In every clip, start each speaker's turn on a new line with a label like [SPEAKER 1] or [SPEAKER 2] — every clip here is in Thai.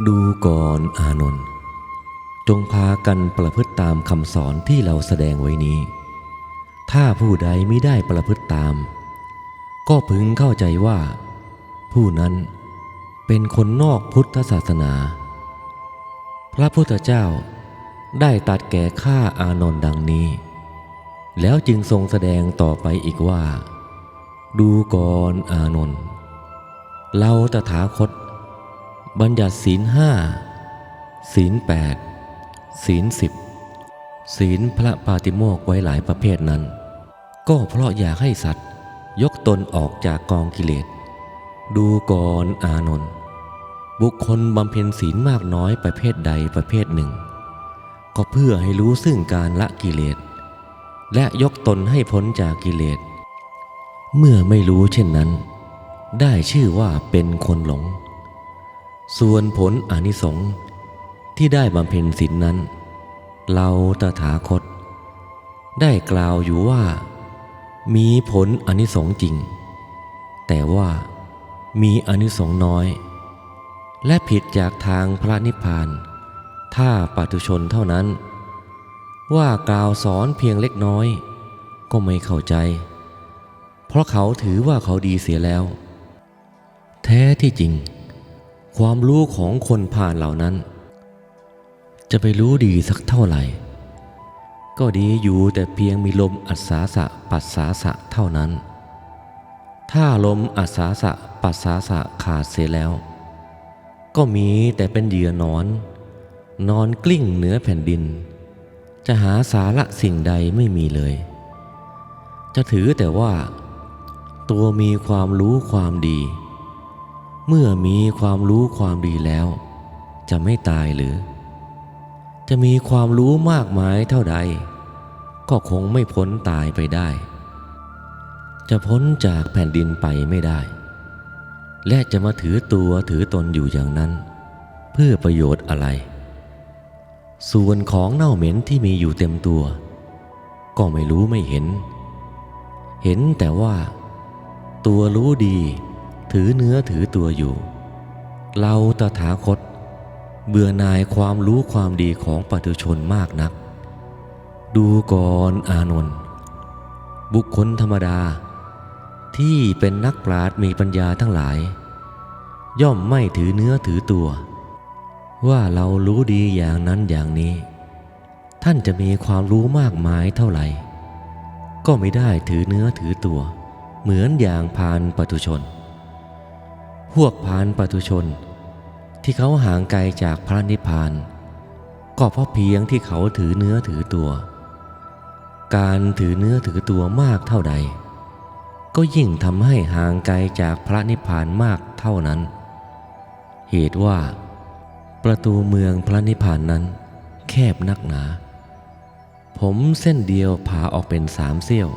[SPEAKER 1] ดูก่อนอานนท์จงพากันประพฤติตามคำสอนที่เราแสดงไว้นี้ถ้าผู้ใดมิได้ประพฤติตามก็พึงเข้าใจว่าผู้นั้นเป็นคนนอกพุทธศาสนาพระพุทธเจ้าได้ตรัสแก่ข้าอานนท์ดังนี้แล้วจึงทรงแสดงต่อไปอีกว่าดูก่อนอานนท์เราตถาคตบัญญัติศีล5ศีล8ศีล10ศีลพระปาติโมกข์ไว้หลายประเภทนั้นก็เพราะอยากให้สัตว์ยกตนออกจากกองกิเลสดูก่อนอานนท์บุคคลบำเพ็ญศีลมากน้อยประเภทใดประเภทหนึ่งก็เพื่อให้รู้ซึ่งการละกิเลสและยกตนให้พ้นจากกิเลสเมื่อไม่รู้เช่นนั้นได้ชื่อว่าเป็นคนหลงส่วนผลอานิสงส์ที่ได้บำเพ็ญศีลนั้นเราตถาคตได้กล่าวอยู่ว่ามีผลอานิสงส์จริงแต่ว่ามีอานิสงส์น้อยและผิดจากทางพระนิพพานถ้าปุถุชนเท่านั้นว่ากล่าวสอนเพียงเล็กน้อยก็ไม่เข้าใจเพราะเขาถือว่าเขาดีเสียแล้วแท้ที่จริงความรู้ของคนผ่านเหล่านั้นจะไปรู้ดีสักเท่าไหร่ก็ดีอยู่แต่เพียงมีลมอัศสาสะปัสสาสะเท่านั้นถ้าลมอัศสาสะปัสสาสะขาดเสียแล้วก็มีแต่เป็นเหยื่อนอนกลิ้งเหนือแผ่นดินจะหาสาระสิ่งใดไม่มีเลยจะถือแต่ว่าตัวมีความรู้ความดีเมื่อมีความรู้ความดีแล้วจะไม่ตายหรือจะมีความรู้มากมายเท่าใดก็คงไม่พ้นตายไปได้จะพ้นจากแผ่นดินไปไม่ได้และจะมาถือตัวถือตนอยู่อย่างนั้นเพื่อประโยชน์อะไรส่วนของเน่าเหม็นที่มีอยู่เต็มตัวก็ไม่รู้ไม่เห็นแต่ว่าตัวรู้ดีถือเนื้อถือตัวอยู่เราตถาคตเบื่อหน่ายความรู้ความดีของปุถุชนมากนักดูก่อนอานนท์บุคคลธรรมดาที่เป็นนักปราชญ์มีปัญญาทั้งหลายย่อมไม่ถือเนื้อถือตัวว่าเรารู้ดีอย่างนั้นอย่างนี้ท่านจะมีความรู้มากมายเท่าไหร่ก็ไม่ได้ถือเนื้อถือตัวเหมือนอย่างพาลปุถุชนพวกพาลปุถุชนที่เขาห่างไกลจากพระนิพพานก็เพราะเพียงที่เขาถือเนื้อถือตัวการถือเนื้อถือตัวมากเท่าใดก็ยิ่งทำให้ห่างไกลจากพระนิพพานมากเท่านั้นเหตุว่าประตูเมืองพระนิพพานนั้นแคบนักหนาผมเส้นเดียวผ่าออกเป็น3 เสี้ยว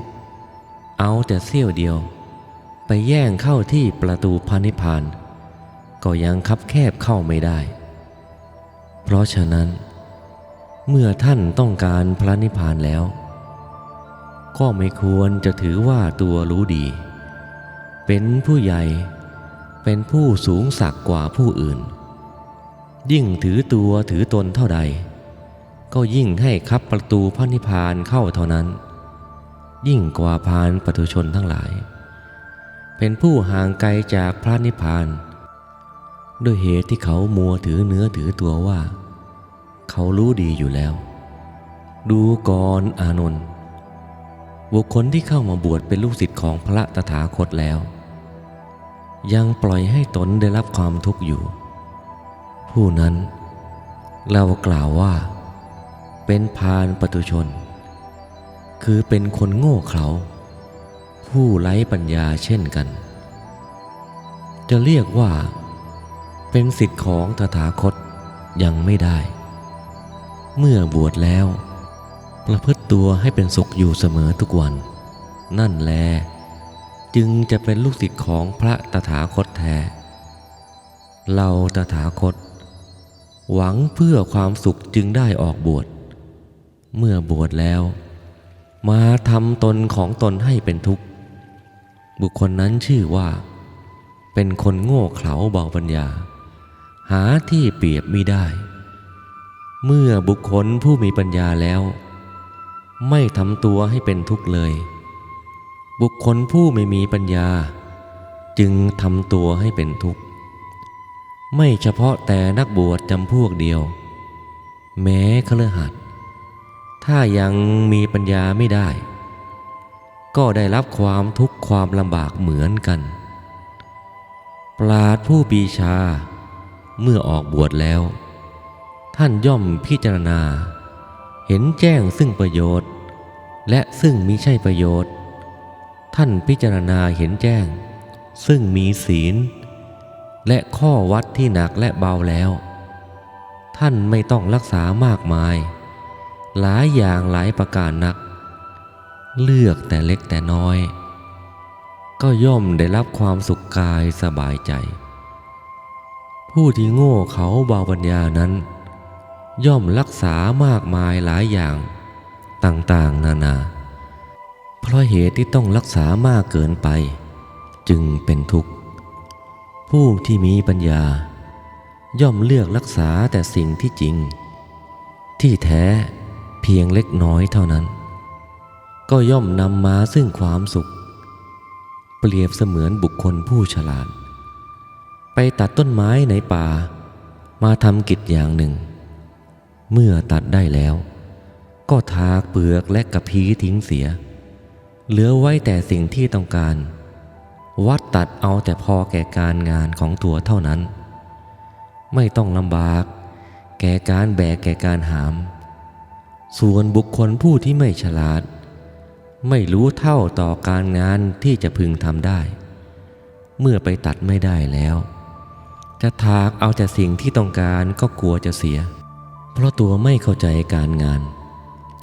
[SPEAKER 1] เอาแต่เสี้ยวเดียวไปแย่งเข้าที่ประตูพระนิพพานก็ยังคับแคบเข้าไม่ได้เพราะฉะนั้นเมื่อท่านต้องการพระนิพพานแล้วก็ไม่ควรจะถือว่าตัวรู้ดีเป็นผู้ใหญ่เป็นผู้สูงศักดิ์กว่าผู้อื่นยิ่งถือตัวถือตนเท่าใดก็ยิ่งให้คับประตูพระนิพพานเข้าเท่านั้นยิ่งกว่าพาลปุถุชนทั้งหลายเป็นผู้ห่างไกลจากพระนิพพานด้วยเหตุที่เขามัวถือเนื้อถือตัวว่าเขารู้ดีอยู่แล้วดูก่อนอานนท์บุคคลที่เข้ามาบวชเป็นลูกศิษย์ของพระตถาคตแล้วยังปล่อยให้ตนได้รับความทุกข์อยู่ผู้นั้นเรากล่าวว่าเป็นพาลปุถุชนคือเป็นคนโง่เขลาผู้ไร้ปัญญาเช่นกันจะเรียกว่าเป็นศิษย์ของตถาคตยังไม่ได้เมื่อบวชแล้วประพฤติตัวให้เป็นสุขอยู่เสมอทุกวันนั่นแลจึงจะเป็นลูกศิษย์ของพระตถาคตแท้เราตถาคตหวังเพื่อความสุขจึงได้ออกบวชเมื่อบวชแล้วมาทำตนของตนให้เป็นทุกข์บุคคลนั้นชื่อว่าเป็นคนโง่เขลาเบาปัญญา หาที่เปรียบมิได้เมื่อบุคคลผู้มีปัญญาแล้วไม่ทำตัวให้เป็นทุกข์เลยบุคคลผู้ไม่มีปัญญาจึงทำตัวให้เป็นทุกข์ไม่เฉพาะแต่นักบวชจำพวกเดียวแม้คฤหัสถ์ถ้ายังมีปัญญาไม่ได้ก็ได้รับความทุกข์ความลำบากเหมือนกันปราชญ์ผู้ปีชาเมื่อออกบวชแล้วท่านย่อมพิจารณาเห็นแจ้งซึ่งประโยชน์และซึ่งมิใช่ประโยชน์ท่านพิจารณาเห็นแจ้งซึ่งมีศีลและข้อวัดที่หนักและเบาแล้วท่านไม่ต้องรักษามากมายหลายอย่างหลายประการนักเลือกแต่เล็กแต่น้อยก็ย่อมได้รับความสุขกายสบายใจผู้ที่โง่เขาเบาปัญญานั้นย่อมรักษามากมายหลายอย่างต่างๆนานาเพราะเหตุที่ต้องรักษามากเกินไปจึงเป็นทุกข์ผู้ที่มีปัญญาย่อมเลือกรักษาแต่สิ่งที่จริงที่แท้เพียงเล็กน้อยเท่านั้นก็ย่อมนำมาซึ่งความสุขเปรียบเสมือนบุคคลผู้ฉลาดไปตัดต้นไม้ในป่ามาทำกิจอย่างหนึ่งเมื่อตัดได้แล้วก็ถากเปลือกและกระพี้ทิ้งเสียเหลือไว้แต่สิ่งที่ต้องการวัดตัดเอาแต่พอแก่การงานของตัวเท่านั้นไม่ต้องลำบากแก่การแบกแก่การหามส่วนบุคคลผู้ที่ไม่ฉลาดไม่รู้เท่าต่อการงานที่จะพึงทำได้เมื่อไปตัดไม่ได้แล้วจะถากเอาแต่สิ่งที่ต้องการก็กลัวจะเสียเพราะตัวไม่เข้าใจการงาน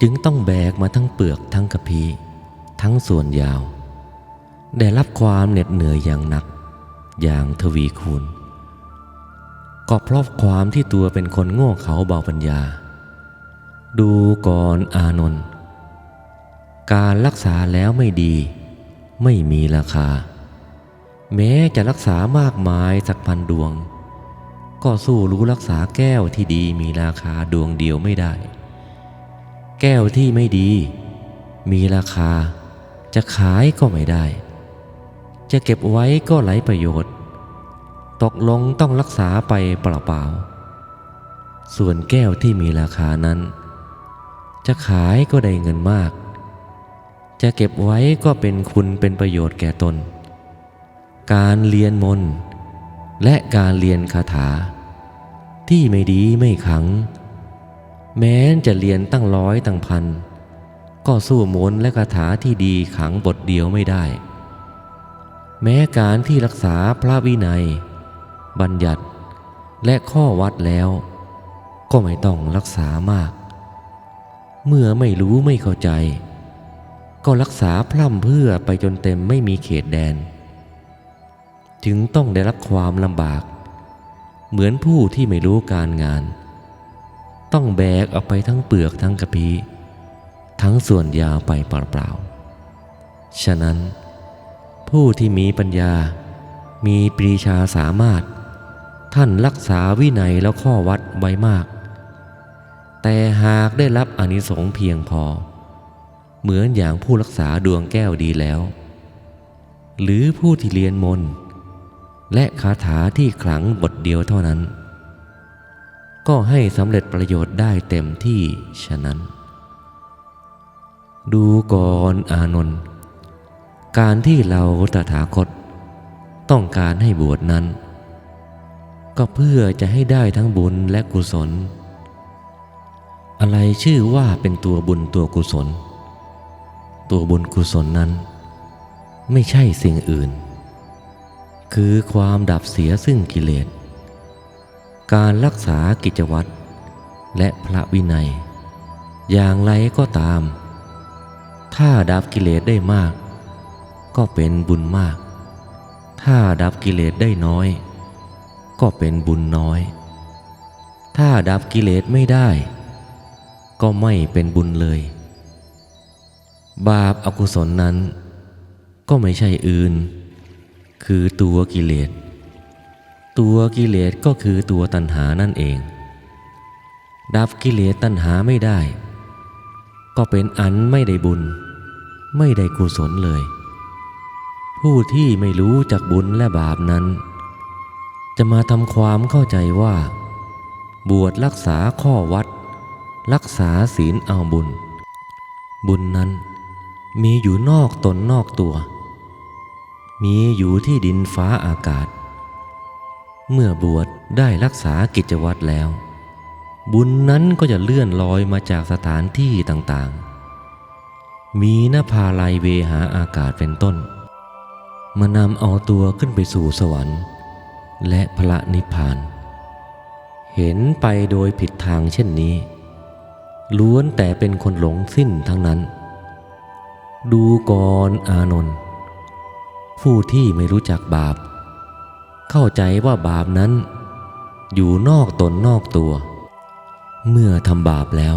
[SPEAKER 1] จึงต้องแบกมาทั้งเปลือกทั้งกระพี้ทั้งส่วนยาวได้รับความเหน็ดเหนื่อยอย่างหนักอย่างทวีคูณก็เพราะความที่ตัวเป็นคนโง่เขลาเบาปัญญาดูก่อนอานนท์การรักษาแล้วไม่ดีไม่มีราคาแม้จะรักษามากมายสักพันดวงก็สู้รู้รักษาแก้วที่ดีมีราคาดวงเดียวไม่ได้แก้วที่ไม่ดีมีราคาจะขายก็ไม่ได้จะเก็บไว้ก็ไร้ประโยชน์ตกลงต้องรักษาไปเปล่าๆส่วนแก้วที่มีราคานั้นจะขายก็ได้เงินมากจะเก็บไว้ก็เป็นคุณเป็นประโยชน์แก่ตนการเรียนมนต์และการเรียนคาถาที่ไม่ดีไม่ขลังแม้จะเรียนตั้งร้อยตั้งพันก็สู้มนต์และคาถาที่ดีขลังบทเดียวไม่ได้แม้การที่รักษาพระวินัยบัญญัติและข้อวัดแล้วก็ไม่ต้องรักษามากเมื่อไม่รู้ไม่เข้าใจก็รักษาพร่ำเพื่อไปจนเต็มไม่มีเขตแดนจึงต้องได้รับความลำบากเหมือนผู้ที่ไม่รู้การงานต้องแบกเอาไปทั้งเปลือกทั้งกระพี้ทั้งส่วนยาวไปเปล่าๆฉะนั้นผู้ที่มีปัญญามีปรีชาสามารถท่านรักษาวินัยและข้อวัดไว้มากแต่หากได้รับอานิสงส์เพียงพอเหมือนอย่างผู้รักษาดวงแก้วดีแล้วหรือผู้ที่เรียนมนต์และคาถาที่ขลังบทเดียวเท่านั้นก็ให้สำเร็จประโยชน์ได้เต็มที่ฉะนั้นดูก่อนอานนท์การที่เราตถาคตต้องการให้บวชนั้นก็เพื่อจะให้ได้ทั้งบุญและกุศลอะไรชื่อว่าเป็นตัวบุญตัวกุศลตัวบุญกุศลนั้นไม่ใช่สิ่งอื่นคือความดับเสียซึ่งกิเลสการรักษากิจวัตรและพระวินัยอย่างไรก็ตามถ้าดับกิเลสได้มากก็เป็นบุญมากถ้าดับกิเลสได้น้อยก็เป็นบุญน้อยถ้าดับกิเลสไม่ได้ก็ไม่เป็นบุญเลยบาปอกุศลนั้นก็ไม่ใช่อื่นคือตัวกิเลส ตัวกิเลสก็คือตัวตัณหานั่นเองดับกิเลสตัณหาไม่ได้ก็เป็นอันไม่ได้บุญไม่ได้กุศลเลยผู้ที่ไม่รู้จักบุญและบาปนั้นจะมาทำความเข้าใจว่าบวชรักษาข้อวัดรักษาศีลเอาบุญนั้นมีอยู่นอกตนนอกตัวมีอยู่ที่ดินฟ้าอากาศเมื่อบวชได้รักษากิจวัตรแล้วบุญนั้นก็จะเลื่อนลอยมาจากสถานที่ต่างๆมีนภาลัยเวหาอากาศเป็นต้นมานำเอาตัวขึ้นไปสู่สวรรค์และพระนิพพานเห็นไปโดยผิดทางเช่นนี้ล้วนแต่เป็นคนหลงสิ้นทั้งนั้นดูก่อนอานนท์ผู้ที่ไม่รู้จักบาปเข้าใจว่าบาปนั้นอยู่นอกตนนอกตัวเมื่อทำบาปแล้ว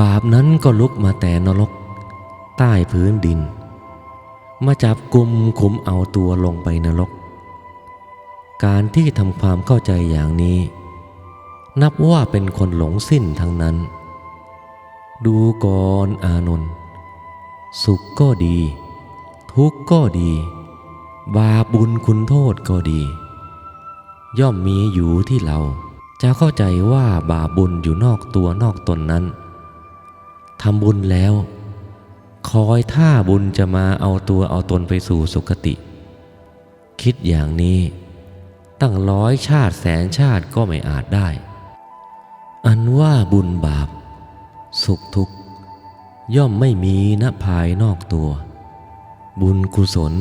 [SPEAKER 1] บาปนั้นก็ลุกมาแต่นรกใต้พื้นดินมาจับกุมขุมเอาตัวลงไปนรกการที่ทำความเข้าใจอย่างนี้นับว่าเป็นคนหลงสิ้นทั้งนั้นดูก่อนอานนท์สุขก็ดีทุกข์ก็ดีบาปบุญคุณโทษก็ดีย่อมมีอยู่ที่เราจะเข้าใจว่าบาปบุญอยู่นอกตัวนอกตนนั้นทำบุญแล้วคอยท่าบุญจะมาเอาตัวเอาตนไปสู่สุคติคิดอย่างนี้ตั้ง100 ชาติแสนชาติก็ไม่อาจได้อันว่าบุญบาปสุขทุกข์ย่อมไม่มีณภายนอกตัวบุญกุศล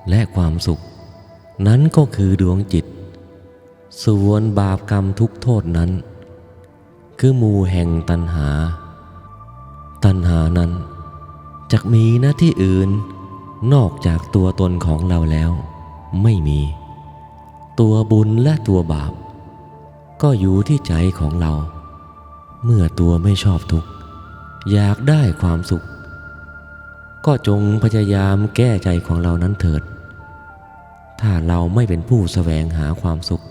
[SPEAKER 1] และความสุขนั้นก็คือดวงจิตส่วนบาปกรรมทุกโทษนั้นคือหมู่แห่งตัณหานั้นจักมีหน้าที่อื่นนอกจากตัวตนของเราแล้วไม่มีตัวบุญและตัวบาปก็อยู่ที่ใจของเราเมื่อตัวไม่ชอบทุกข์อยากได้ความสุขก็จงพยายามแก้ใจของเรานั้นเถิดถ้าเราไม่เป็นผู้แสวงหาความสุข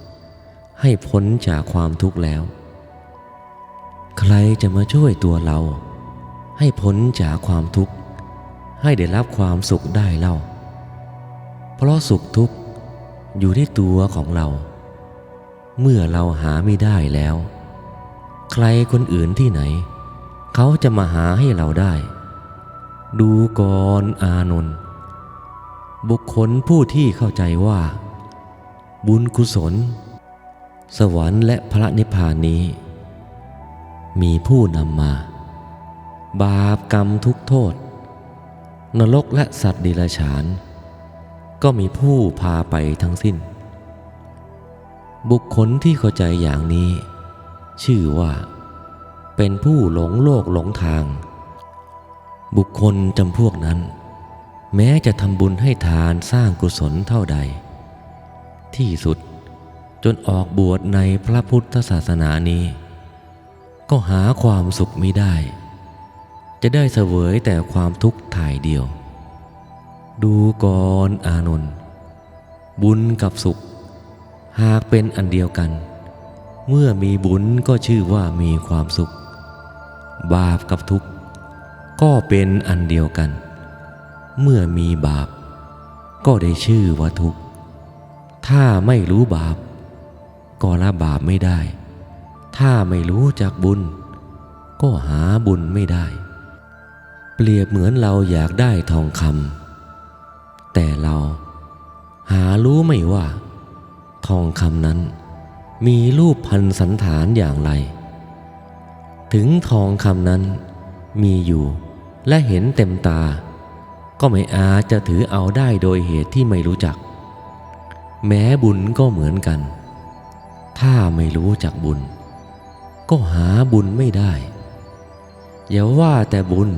[SPEAKER 1] ให้พ้นจากความทุกข์แล้วใครจะมาช่วยตัวเราให้พ้นจากความทุกข์ให้ได้รับความสุขได้เล่าเพราะสุขทุกข์อยู่ที่ตัวของเราเมื่อเราหาไม่ได้แล้วใครคนอื่นที่ไหนเขาจะมาหาให้เราได้ดูก่อนอานนท์บุคคลผู้ที่เข้าใจว่าบุญกุศลสวรรค์และพระนิพพานนี้มีผู้นำมาบาปกรรมทุกโทษนรกและสัตว์เดรัจฉานก็มีผู้พาไปทั้งสิ้นบุคคลที่เข้าใจอย่างนี้ชื่อว่าเป็นผู้หลงโลกหลงทางบุคคลจำพวกนั้นแม้จะทำบุญให้ทานสร้างกุศลเท่าใดที่สุดจนออกบวชในพระพุทธศาสนานี้ก็หาความสุขไม่ได้จะได้เสวยแต่ความทุกข์ถ่ายเดียวดูก่อนอานนท์บุญกับสุขหากเป็นอันเดียวกันเมื่อมีบุญก็ชื่อว่ามีความสุขบาปกับทุกข์ก็เป็นอันเดียวกันเมื่อมีบาปก็ได้ชื่อว่าทุกข์ถ้าไม่รู้บาปก็ละบาปไม่ได้ถ้าไม่รู้จักบุญก็หาบุญไม่ได้เปรียบเหมือนเราอยากได้ทองคำแต่เราหารู้ไม่ว่าทองคำนั้นมีรูปพรรณสันฐานอย่างไรถึงทองคำนั้นมีอยู่และเห็นเต็มตาก็ไม่อาจจะถือเอาได้โดยเหตุที่ไม่รู้จักแม้บุญก็เหมือนกันถ้าไม่รู้จักบุญก็หาบุญไม่ได้อย่าว่าแต่บุญ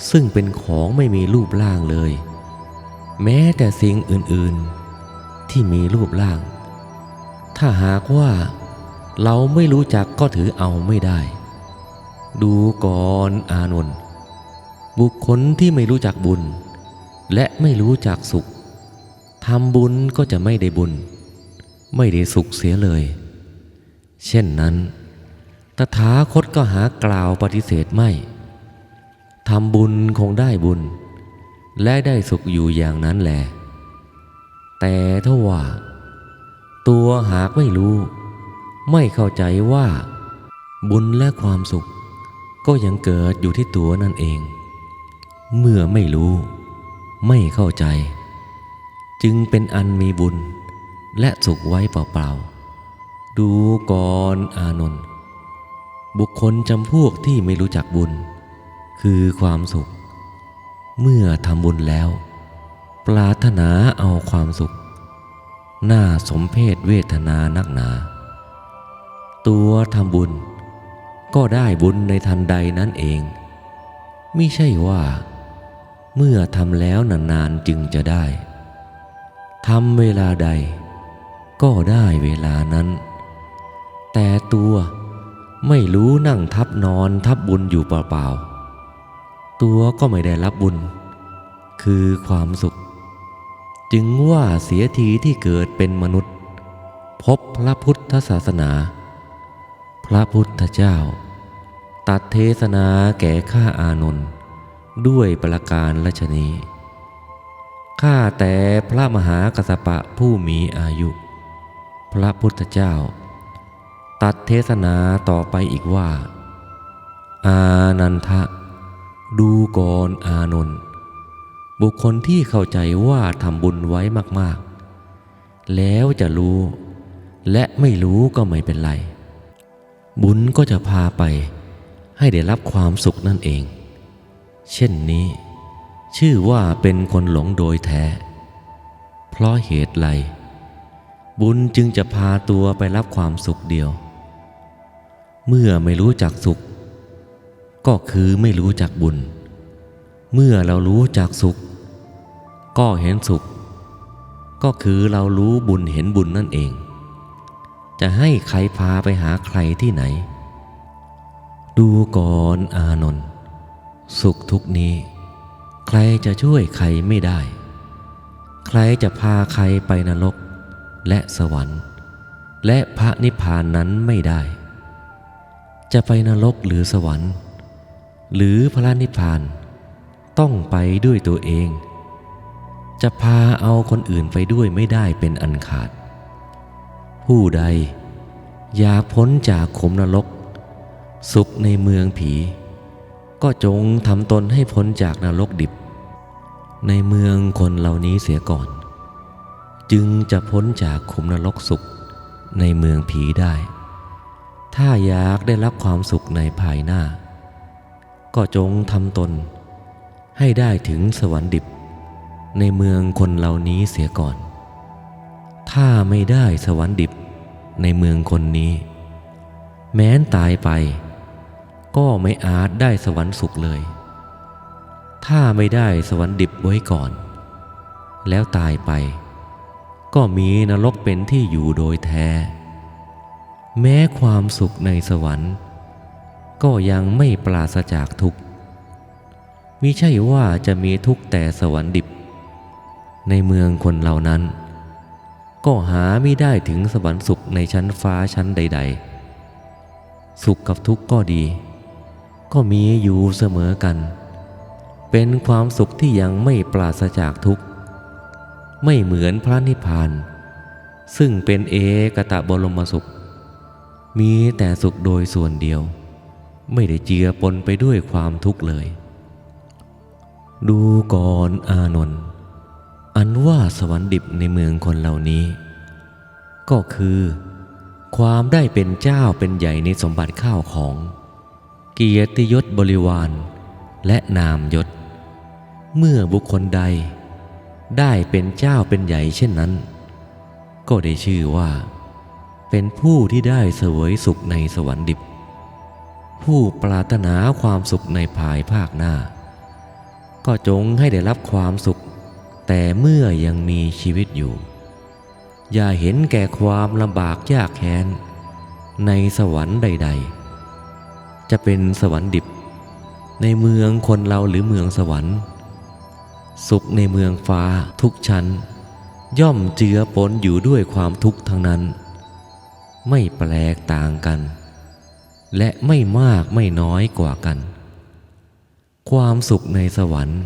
[SPEAKER 1] ซึ่งเป็นของไม่มีรูปร่างเลยแม้แต่สิ่งอื่นๆที่มีรูปร่างถ้าหากว่าเราไม่รู้จักก็ถือเอาไม่ได้ดูก่อนอานนท์บุคคลที่ไม่รู้จักบุญและไม่รู้จักสุขทำบุญก็จะไม่ได้บุญ ไม่ได้สุขเสียเลยเช่นนั้นตถาคตก็หากล่าวปฏิเสธไม่ทำบุญคงได้บุญและได้สุขอยู่อย่างนั้นแลแต่ถ้าว่าตัวหากไม่รู้ไม่เข้าใจว่าบุญและความสุขก็ยังเกิดอยู่ที่ตัวนั่นเองเมื่อไม่รู้ไม่เข้าใจจึงเป็นอันมีบุญและสุขไว้เปล่าๆดูก่อนอานนท์บุคคลจำพวกที่ไม่รู้จักบุญคือความสุขเมื่อทำบุญแล้วปรารถนาเอาความสุขน่าสมเพชเวทนานักหนาตัวทำบุญก็ได้บุญในทันใดนั่นเองมิใช่ว่าเมื่อทำแล้วนานๆจึงจะได้ทำเวลาใดก็ได้เวลานั้นแต่ตัวไม่รู้นั่งทับนอนทับบุญอยู่เปล่าๆตัวก็ไม่ได้รับบุญคือความสุขจึงว่าเสียทีที่เกิดเป็นมนุษย์พบพระพุทธศาสนาพระพุทธเจ้าตรัสเทศนาแก่ข้าอานนท์ด้วยประการฉะนี้ข้าแต่พระมหากัสสปะผู้มีอายุพระพุทธเจ้าตรัสเทศนาต่อไปอีกว่าอานันทะดูก่อนอานนท์บุคคลที่เข้าใจว่าทำบุญไว้มากๆแล้วจะรู้และไม่รู้ก็ไม่เป็นไรบุญก็จะพาไปให้ได้รับความสุขนั่นเองเช่นนี้ชื่อว่าเป็นคนหลงโดยแท้เพราะเหตุไรบุญจึงจะพาตัวไปรับความสุขเดียวเมื่อไม่รู้จักสุขก็คือไม่รู้จักบุญเมื่อเรารู้จักสุขก็เห็นสุขก็คือเรารู้บุญเห็นบุญนั่นเองจะให้ใครพาไปหาใครที่ไหนดูก่อนอานนท์สุขทุกข์นี้ใครจะช่วยใครไม่ได้ใครจะพาใครไปนรกและสวรรค์และพระนิพพานนั้นไม่ได้จะไปนรกหรือสวรรค์หรือพระนิพพานต้องไปด้วยตัวเองจะพาเอาคนอื่นไปด้วยไม่ได้เป็นอันขาดผู้ใดอยากพ้นจากขุมนรกสุขในเมืองผีก็จงทำตนให้พ้นจากนรกดิบในเมืองคนเหล่านี้เสียก่อนจึงจะพ้นจากขุมนรกสุขในเมืองผีได้ถ้าอยากได้รับความสุขในภายหน้าก็จงทำตนให้ได้ถึงสวรรค์ดิบในเมืองคนเหล่านี้เสียก่อนถ้าไม่ได้สวรรค์ดิบในเมืองคนนี้แม้นตายไปก็ไม่อาจได้สวรรค์สุขเลยถ้าไม่ได้สวรรค์ดิบไว้ก่อนแล้วตายไปก็มีนรกเป็นที่อยู่โดยแท้แม้ความสุขในสวรรค์ก็ยังไม่ปราศจากทุกข์มิใช่ว่าจะมีทุกข์แต่สวรรค์ดิบในเมืองคนเหล่านั้นก็หาไม่ได้ถึงสวรรค์สุขในชั้นฟ้าชั้นใดๆสุขกับทุกข์ก็ดีก็มีอยู่เสมอกันเป็นความสุขที่ยังไม่ปราศจากทุกข์ไม่เหมือนพระนิพพานซึ่งเป็นเอกตบรมสุขมีแต่สุขโดยส่วนเดียวไม่ได้เจือปนไปด้วยความทุกข์เลยดูก่อนอานนท์อันว่าสวรรค์ดิบในเมืองคนเหล่านี้ก็คือความได้เป็นเจ้าเป็นใหญ่ในสมบัติข้าวของเกียรติยศบริวารและนามยศเมื่อบุคคลใดได้เป็นเจ้าเป็นใหญ่เช่นนั้นก็ได้ชื่อว่าเป็นผู้ที่ได้เสวยสุขในสวรรค์ดิบผู้ปรารถนาความสุขในภายภาคหน้าก็จงให้ได้รับความสุขแต่เมื่อยังมีชีวิตอยู่อย่าเห็นแก่ความลำบากยากแค้นในสวรรค์ใดๆจะเป็นสวรรค์ดิบในเมืองคนเราหรือเมืองสวรรค์สุขในเมืองฟ้าทุกชั้น ย่อมเจือปนอยู่ด้วยความทุกข์ทั้งนั้นไม่แปลกต่างกันและไม่มากไม่น้อยกว่ากันความสุขในสวรรค์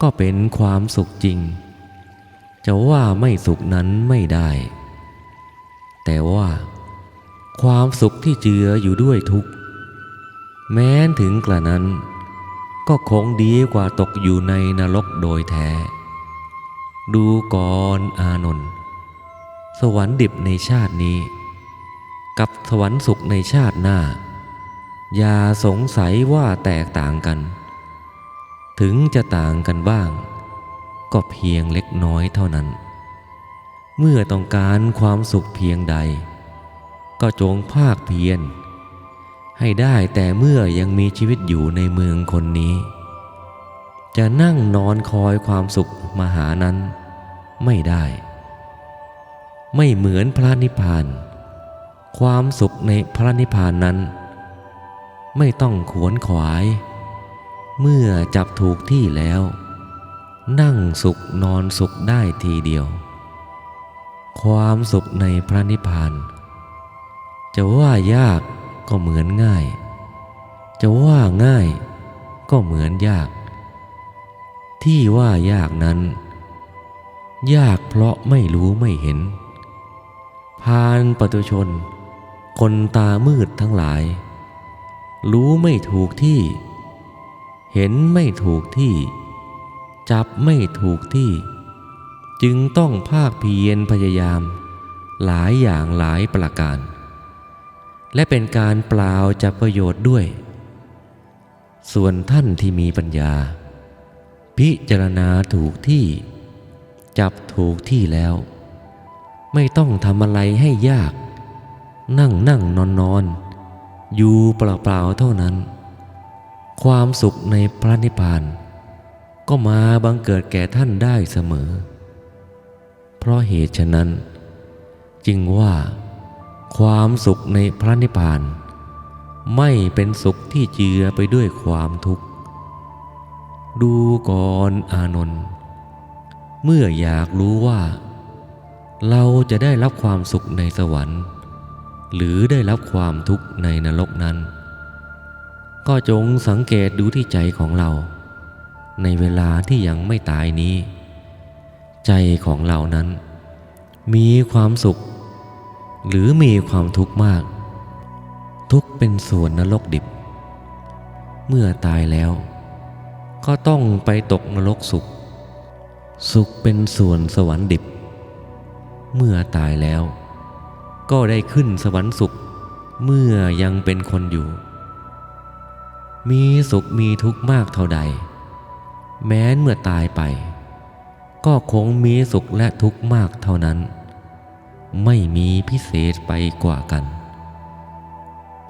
[SPEAKER 1] ก็เป็นความสุขจริงจะว่าไม่สุขนั้นไม่ได้แต่ว่าความสุขที่เจืออยู่ด้วยทุกข์แม้นถึงกระนั้นก็คงดีกว่าตกอยู่ในนรกโดยแท้ดูก่อนอานนท์สวรรค์ดิบในชาตินี้กับสวรรค์สุขในชาติหน้าอย่าสงสัยว่าแตกต่างกันถึงจะต่างกันบ้างก็เพียงเล็กน้อยเท่านั้นเมื่อต้องการความสุขเพียงใดก็จงภาคเพียรให้ได้แต่เมื่อยังมีชีวิตอยู่ในเมืองคนนี้จะนั่งนอนคอยความสุขมหานั้นไม่ได้ไม่เหมือนพระนิพพานความสุขในพระนิพพานนั้นไม่ต้องขวนขวายเมื่อจับถูกที่แล้วนั่งสุขนอนสุขได้ทีเดียวความสุขในพระนิพพานจะว่ายากก็เหมือนง่ายจะว่าง่ายก็เหมือนยากที่ว่ายากนั้นยากเพราะไม่รู้ไม่เห็นพาลปุถุชนคนตามืดทั้งหลายรู้ไม่ถูกที่เห็นไม่ถูกที่จับไม่ถูกที่จึงต้องภาคเพียรพยายามหลายอย่างหลายประการและเป็นการเปล่าจะประโยชน์ด้วยส่วนท่านที่มีปัญญาพิจารณาถูกที่จับถูกที่แล้วไม่ต้องทำอะไรให้ยากนั่งนอนอยู่เปล่าๆเท่านั้นความสุขในพระนิพพานก็มาบังเกิดแก่ท่านได้เสมอเพราะเหตุฉะนั้นจึงว่าความสุขในพระนิพพานไม่เป็นสุขที่เจือไปด้วยความทุกข์ดูก่อนอานนท์เมื่ออยากรู้ว่าเราจะได้รับความสุขในสวรรค์หรือได้รับความทุกข์ในนรกนั้นก็จงสังเกตดูที่ใจของเราในเวลาที่ยังไม่ตายนี้ใจของเรานั้นมีความสุขหรือมีความทุกข์มากทุกข์เป็นส่วนนรกดิบเมื่อตายแล้วก็ต้องไปตกนรกสุขสุขเป็นส่วนสวรรค์ดิบเมื่อตายแล้วก็ได้ขึ้นสวรรค์สุขเมื่อยังเป็นคนอยู่มีสุขมีทุกข์มากเท่าใดแม้เมื่อตายไปก็คงมีสุขและทุกข์มากเท่านั้นไม่มีพิเศษไปกว่ากัน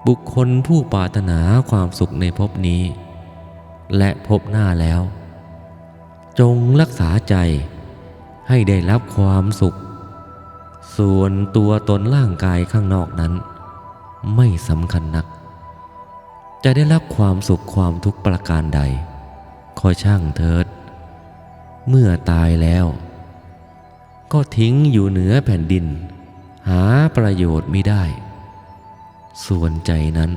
[SPEAKER 1] บุคคลผู้ปรารถนาความสุขในภพนี้และภพหน้าแล้วจงรักษาใจให้ได้รับความสุขส่วนตัวตนร่างกายข้างนอกนั้นไม่สำคัญนักจะได้รับความสุขความทุกข์ประการใดขอช่างเถิดเมื่อตายแล้วก็ทิ้งอยู่เหนือแผ่นดินหาประโยชน์มิได้ส่วนใจนั้น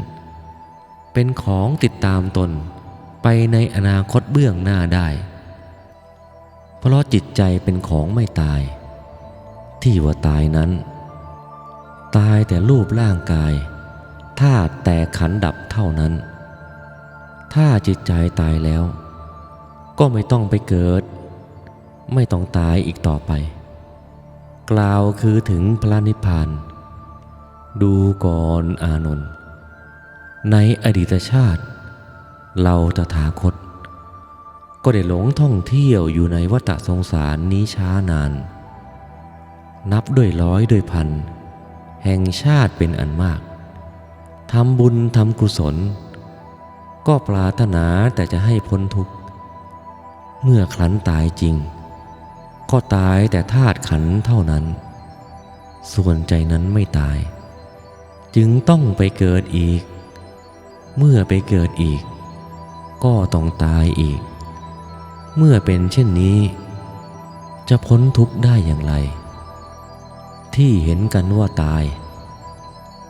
[SPEAKER 1] เป็นของติดตามตนไปในอนาคตเบื้องหน้าได้เพราะจิตใจเป็นของไม่ตายที่ว่าตายนั้นตายแต่รูปร่างกายธาตุแต่ขันธ์ดับเท่านั้นถ้าจิตใจตายแล้วก็ไม่ต้องไปเกิดไม่ต้องตายอีกต่อไปกล่าวคือถึงพระนิพพานดูก่อนอานนท์ในอดีตชาติเราตถาคตก็ได้หลงท่องเที่ยวอยู่ในวัฏสงสารนี้ช้านานนับด้วยร้อยด้วยพันแห่งชาติเป็นอันมากทำบุญทำกุศลก็ปรารถนาแต่จะให้พ้นทุกข์เมื่อครั้นตายจริงก็ตายแต่ธาตุขันธ์เท่านั้นส่วนใจนั้นไม่ตายจึงต้องไปเกิดอีกเมื่อไปเกิดอีกก็ต้องตายอีกเมื่อเป็นเช่นนี้ จะพ้นทุกข์ได้อย่างไรที่เห็นกันว่าตาย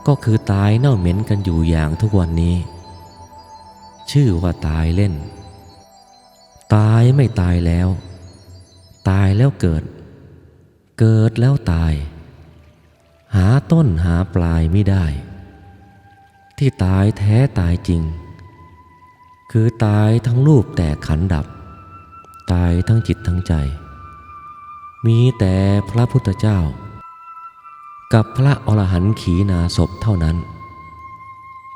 [SPEAKER 1] ก็คือตายเน่าเหม็นกันอยู่อย่างทุกวันนี้ชื่อว่าตายเล่นตายไม่ตายแล้วตายแล้วเกิดเกิดแล้วตายหาต้นหาปลายไม่ได้ที่ตายแท้ตายจริงคือตายทั้งรูปแต่ขันธ์ดับตายทั้งจิตทั้งใจมีแต่พระพุทธเจ้ากับพระอรหันต์ขีณาสพเท่านั้น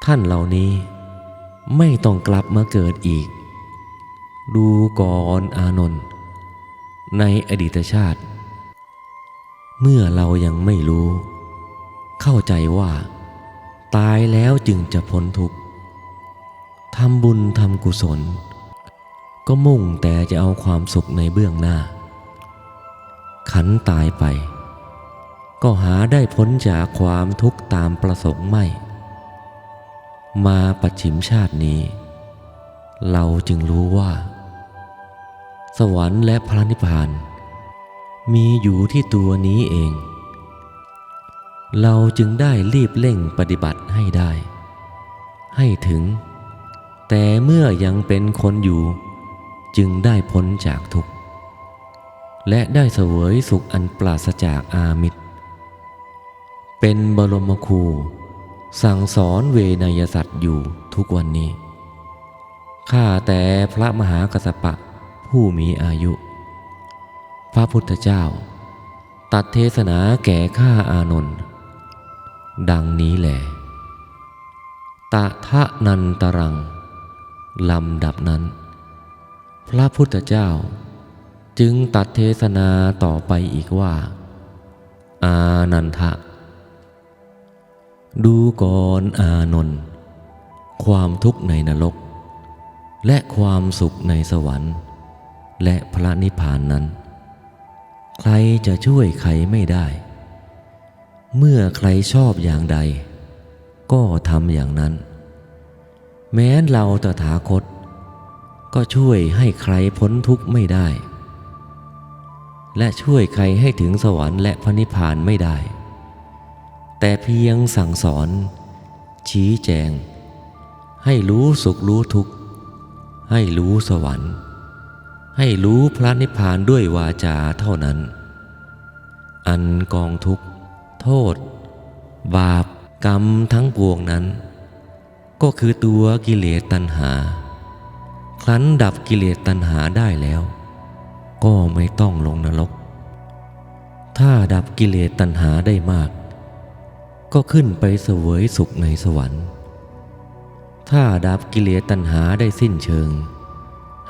[SPEAKER 1] ท่านเหล่านี้ไม่ต้องกลับมาเกิดอีกดูก่อนอานนท์ในอดีตชาติเมื่อเรายังไม่รู้เข้าใจว่าตายแล้วจึงจะพ้นทุกข์ทำบุญทำกุศลก็มุ่งแต่จะเอาความสุขในเบื้องหน้าขันตายไปก็หาได้พ้นจากความทุกข์ตามประสงค์ไม่มาปัจฉิมชาตินี้เราจึงรู้ว่าสวรรค์และพระนิพพานมีอยู่ที่ตัวนี้เองเราจึงได้รีบเร่งปฏิบัติให้ได้ให้ถึงแต่เมื่อยังเป็นคนอยู่จึงได้พ้นจากทุกข์และได้เสวยสุขอันปราศจากอามิตรเป็นบรมครูสั่งสอนเวนยสัตว์อยู่ทุกวันนี้ข้าแต่พระมหากัสสปะผู้มีอายุพระพุทธเจ้าตรัสเทศนาแก่ข้าอานนท์ดังนี้แหละตถะนันตรังลำดับนั้นพระพุทธเจ้าจึงตรัสเทศนาต่อไปอีกว่าอานันทะดูก่อนอานนท์ความทุกข์ในนรกและความสุขในสวรรค์และพระนิพพานนั้นใครจะช่วยใครไม่ได้เมื่อใครชอบอย่างใดก็ทำอย่างนั้นแม้เราตถาคตก็ช่วยให้ใครพ้นทุกข์ไม่ได้และช่วยใครให้ถึงสวรรค์และพระนิพพานไม่ได้แต่เพียงสั่งสอนชี้แจงให้รู้สุขรู้ทุกข์ให้รู้สวรรค์ให้รู้พระนิพพานด้วยวาจาเท่านั้นอันกองทุกข์โทษบาปกรรมทั้งปวงนั้นก็คือตัวกิเลสตัณหาครั้นดับกิเลสตัณหาได้แล้วก็ไม่ต้องลงนรกถ้าดับกิเลสตัณหาได้มากก็ขึ้นไปเสวยสุขในสวรรค์ถ้าดับกิเลสตัณหาได้สิ้นเชิง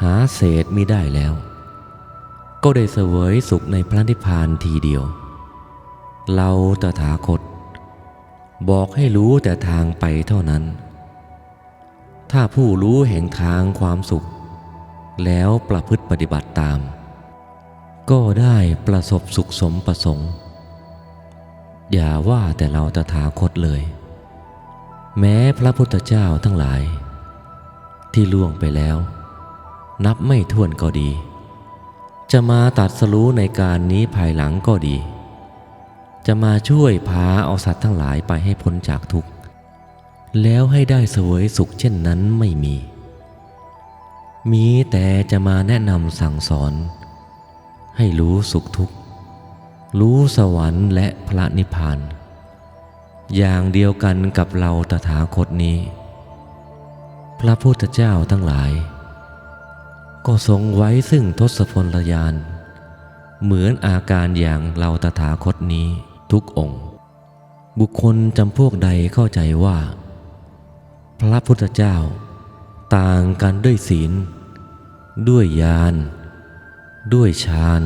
[SPEAKER 1] หาเศษมิได้แล้วก็ได้เสวยสุขในพระนิพพานทีเดียวเราตถาคตบอกให้รู้แต่ทางไปเท่านั้นถ้าผู้รู้แห่งทางความสุขแล้วประพฤติปฏิบัติตามก็ได้ประสบสุขสมประสงค์อย่าว่าแต่เราตถาคตเลยแม้พระพุทธเจ้าทั้งหลายที่ล่วงไปแล้วนับไม่ถ้วนก็ดีจะมาตรัสรู้ในการนี้ภายหลังก็ดีจะมาช่วยพาเอาสัตว์ทั้งหลายไปให้พ้นจากทุกข์แล้วให้ได้เสวยสุขเช่นนั้นไม่มีแต่จะมาแนะนำสั่งสอนให้รู้สุขทุกข์รู้สวรรค์และพระนิพพานอย่างเดียวกันกับเราตถาคตนี้พระพุทธเจ้าทั้งหลายก็ทรงไว้ซึ่งทศพลญาณเหมือนอาการอย่างเราตถาคตนี้ทุกองค์บุคคลจำพวกใดเข้าใจว่าพระพุทธเจ้าต่างกันด้วยศีลด้วยญาณด้วยฌาน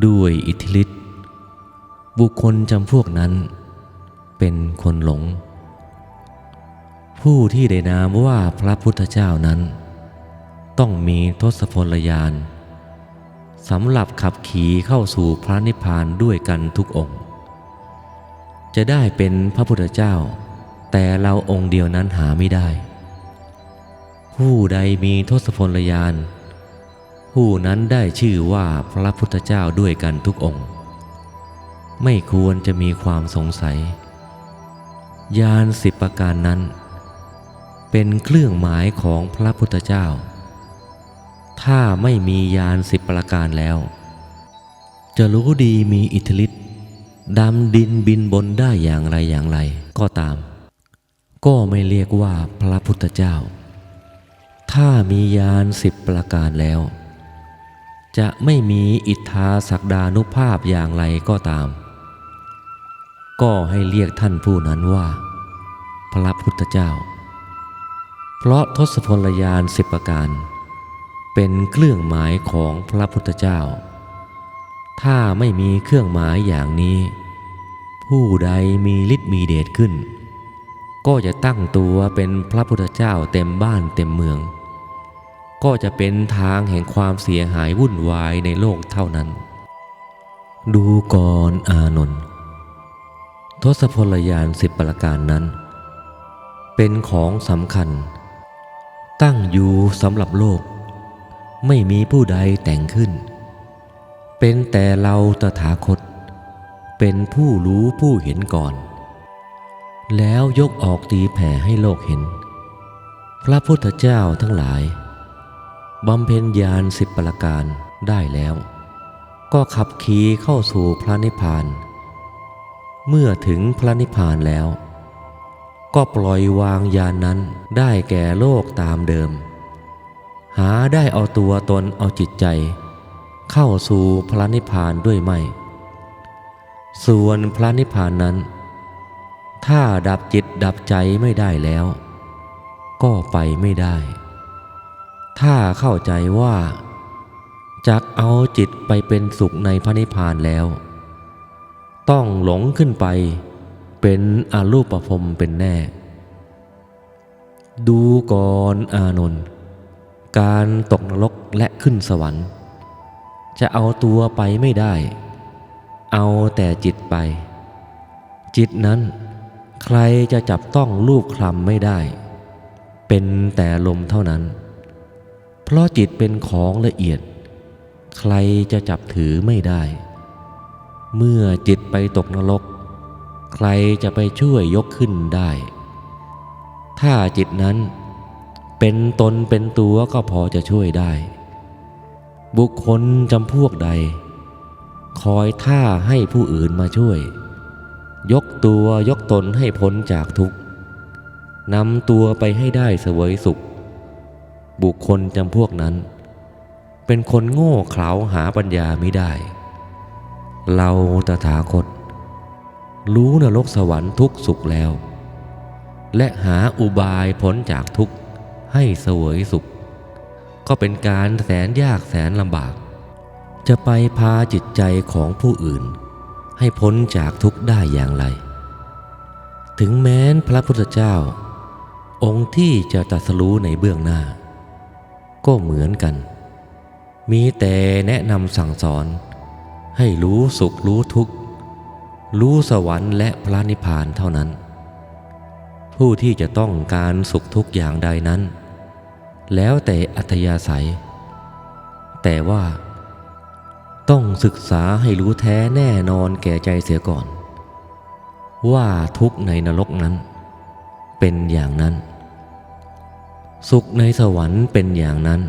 [SPEAKER 1] ด้วยอิทธิฤทธิ์บุคคลจำพวกนั้นเป็นคนหลงผู้ที่ได้นามว่าพระพุทธเจ้านั้นต้องมีทศพลญาณสำหรับขับขี่เข้าสู่พระนิพพานด้วยกันทุกองค์จะได้เป็นพระพุทธเจ้าแต่เราองค์เดียวนั้นหาไม่ได้ผู้ใดมีทศพลญาณ ผู้นั้นได้ชื่อว่าพระพุทธเจ้าด้วยกันทุกองค์ไม่ควรจะมีความสงสัยญาณ10ประการนั้นเป็นเครื่องหมายของพระพุทธเจ้าถ้าไม่มีญาณ10ประการแล้วจะรู้ดีมีอิทธิฤทธิ์ดำดินบินบนได้อย่างไรก็ตามก็ไม่เรียกว่าพระพุทธเจ้าถ้ามีญาณ10ประการแล้วจะไม่มีอิทธาศักดานุภาพอย่างไรก็ตามก็ให้เรียกท่านผู้นั้นว่าพระพุทธเจ้าเพราะทศพลญาณ10ประการเป็นเครื่องหมายของพระพุทธเจ้าถ้าไม่มีเครื่องหมายอย่างนี้ผู้ใดมีฤทธิ์มีเดชขึ้นก็จะตั้งตัวเป็นพระพุทธเจ้าเต็มบ้านเต็มเมืองก็จะเป็นทางแห่งความเสียหายวุ่นวายในโลกเท่านั้นดูก่อนอานนท์ทศพลญาณ10ประการนั้นเป็นของสำคัญตั้งอยู่สำหรับโลกไม่มีผู้ใดแต่งขึ้นเป็นแต่เราตถาคตเป็นผู้รู้ผู้เห็นก่อนแล้วยกออกตีแผ่ให้โลกเห็นพระพุทธเจ้าทั้งหลายบำเพ็ญญาณ10ประการได้แล้วก็ขับขี่เข้าสู่พระนิพพานเมื่อถึงพระนิพพานแล้วก็ปล่อยวางญาณนั้นได้แก่โลกตามเดิมหาได้เอาตัวตนเอาจิตใจเข้าสู่พระนิพพานด้วยไม่ส่วนพระนิพพานนั้นถ้าดับจิตดับใจไม่ได้แล้วก็ไปไม่ได้ถ้าเข้าใจว่าจักเอาจิตไปเป็นสุขในพระนิพพานแล้วต้องหลงขึ้นไปเป็นอรูปภพเป็นแน่ดูก่อนอานนท์การตกนรกและขึ้นสวรรค์จะเอาตัวไปไม่ได้เอาแต่จิตไปจิตนั้นใครจะจับต้องรูปคลำไม่ได้เป็นแต่ลมเท่านั้นเพราะจิตเป็นของละเอียดใครจะจับถือไม่ได้เมื่อจิตไปตกนรกใครจะไปช่วยยกขึ้นได้ถ้าจิตนั้นเป็นตนเป็นตัวก็พอจะช่วยได้บุคคลจำพวกใดคอยท่าให้ผู้อื่นมาช่วยยกตัวยกตนให้พ้นจากทุกข์นำตัวไปให้ได้เสวยสุขบุคคลจำพวกนั้นเป็นคนโง่เขลาหาปัญญาไม่ได้เราตถาคตรู้นรกสวรรค์ทุกข์สุขแล้วและหาอุบายพ้นจากทุกข์ให้เสวยสุขก็เป็นการแสนยากแสนลำบากจะไปพาจิตใจของผู้อื่นให้พ้นจากทุกข์ได้อย่างไรถึงแม้นพระพุทธเจ้าองค์ที่จะตรัสรู้ในเบื้องหน้าก็เหมือนกันมีแต่แนะนำสั่งสอนให้รู้สุขรู้ทุกข์รู้สวรรค์และพระนิพพานเท่านั้นผู้ที่จะต้องการสุขทุกข์อย่างใดนั้นแล้วแต่อัธยาศัยแต่ว่าต้องศึกษาให้รู้แท้แน่นอนแก่ใจเสียก่อนว่าทุกข์ในนรกนั้นเป็นอย่างนั้นสุขในสวรรค์เป็นอย่างนั้น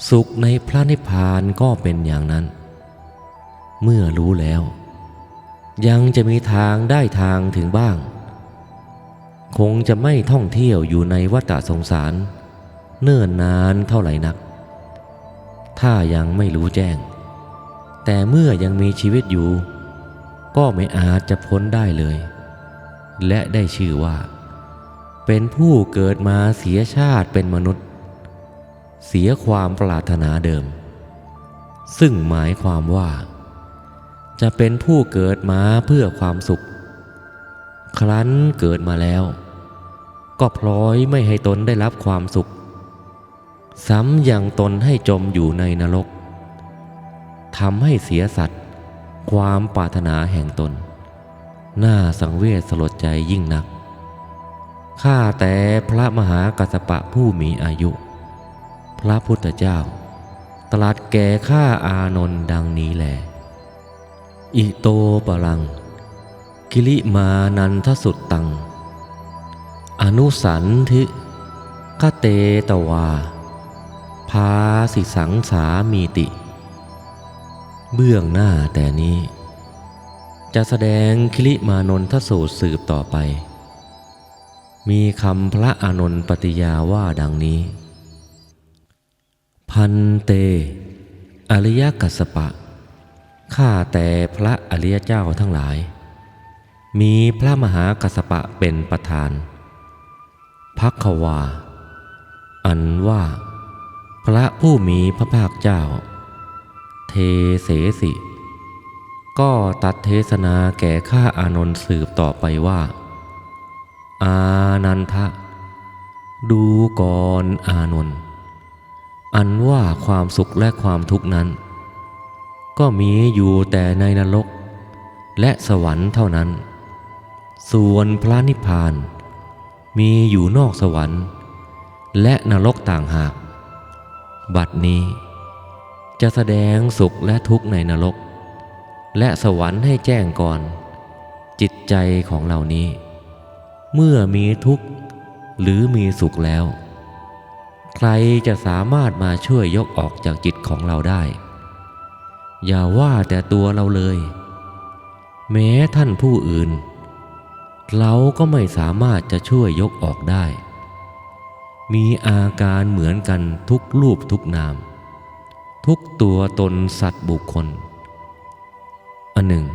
[SPEAKER 1] สุขในพระนิพพานก็เป็นอย่างนั้นเมื่อรู้แล้วยังจะมีทางได้ทางถึงบ้างคงจะไม่ท่องเที่ยวอยู่ในวัฏสงสารเนิ่นนานเท่าไหร่นักถ้ายังไม่รู้แจ้งแต่เมื่อยังมีชีวิตอยู่ก็ไม่อาจจะพ้นได้เลยและได้ชื่อว่าเป็นผู้เกิดมาเสียชาติเป็นมนุษย์เสียความปรารถนาเดิมซึ่งหมายความว่าจะเป็นผู้เกิดมาเพื่อความสุขครั้นเกิดมาแล้วก็พลอยไม่ให้ตนได้รับความสุขซ้ำยังตนให้จมอยู่ในนรกทำให้เสียสัตย์ความปรารถนาแห่งตนน่าสังเวชสลดใจยิ่งนักข้าแต่พระมหากัสสปะผู้มีอายุพระพุทธเจ้า ตรัสแก่ข้าอานนท์ดังนี้แลอิโตปรังกิริมานันทสุตตังอนุสันทิคเตตวาภาสิสังสามีติเบื้องหน้าแต่นี้จะแสดงคิริมานนทสูตรสืบต่อไปมีคำพระอานนท์ปฏิญาว่าดังนี้พันเตอริยกัสสปะข้าแต่พระอริยเจ้าทั้งหลายมีพระมหากัสสปะเป็นประธานภักขวาอันว่าพระผู้มีพระภาคเจ้าเทเสสิก็ตัดเทศนาแก่ข้าอานนท์สืบต่อไปว่าอานันทะดูก่อนอานนท์อันว่าความสุขและความทุกข์นั้นก็มีอยู่แต่ในนรกและสวรรค์เท่านั้นส่วนพระนิพพานมีอยู่นอกสวรรค์และนรกต่างหากบัดนี้จะแสดงสุขและทุกข์ในนรกและสวรรค์ให้แจ้งก่อนจิตใจของเหล่านี้เมื่อมีทุกข์หรือมีสุขแล้วใครจะสามารถมาช่วยยกออกจากจิตของเราได้อย่าว่าแต่ตัวเราเลยแม้ท่านผู้อื่นเราก็ไม่สามารถจะช่วยยกออกได้มีอาการเหมือนกันทุกรูปทุกนามทุกตัวตนสัตว์บุคคลอันหนึ่ง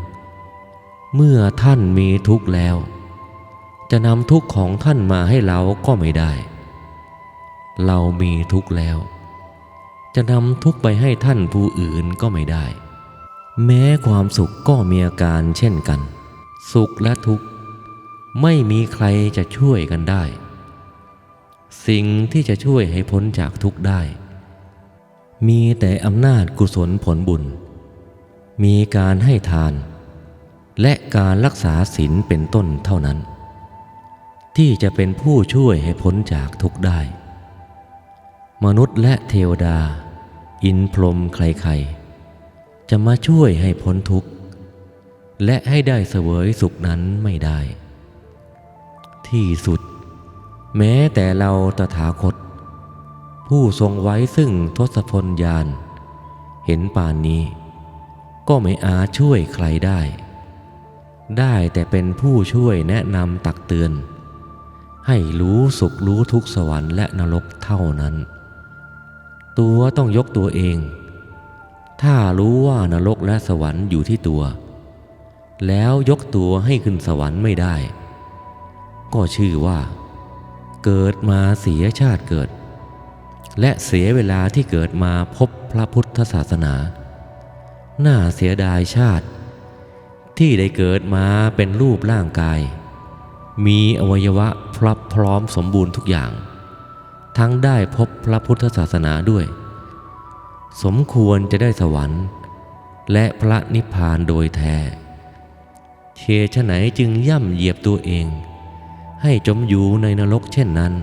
[SPEAKER 1] เมื่อท่านมีทุกข์แล้วจะนำทุกข์ของท่านมาให้เราก็ไม่ได้เรามีทุกข์แล้วจะนำทุกข์ไปให้ท่านผู้อื่นก็ไม่ได้แม้ความสุขก็มีอาการเช่นกันสุขและทุกข์ไม่มีใครจะช่วยกันได้สิ่งที่จะช่วยให้พ้นจากทุกข์ได้มีแต่อำนาจกุศลผลบุญมีการให้ทานและการรักษาศีลเป็นต้นเท่านั้นที่จะเป็นผู้ช่วยให้พ้นจากทุกข์ได้มนุษย์และเทวดาอินทร์พรหมใครๆจะมาช่วยให้พ้นทุกข์และให้ได้เสวยสุขนั้นไม่ได้ที่สุดแม้แต่เราตถาคตผู้ทรงไว้ซึ่งทศพลญาณเห็นป่านนี้ก็ไม่อาจช่วยใครได้แต่เป็นผู้ช่วยแนะนำตักเตือนให้รู้สุขรู้ทุกข์สวรรค์และนรกเท่านั้นตัวต้องยกตัวเองถ้ารู้ว่านรกและสวรรค์อยู่ที่ตัวแล้วยกตัวให้ขึ้นสวรรค์ไม่ได้ก็ชื่อว่าเกิดมาเสียชาติเกิดและเสียเวลาที่เกิดมาพบพระพุทธศาสนาน่าเสียดายชาติที่ได้เกิดมาเป็นรูปร่างกายมีอวัยวะพร้อมสมบูรณ์ทุกอย่างทั้งได้พบพระพุทธศาสนาด้วยสมควรจะได้สวรรค์และพระนิพพานโดยแท้เหตุไฉนจึงย่ำเหยียบตัวเองให้จมอยู่ในนรกเช่นนั้น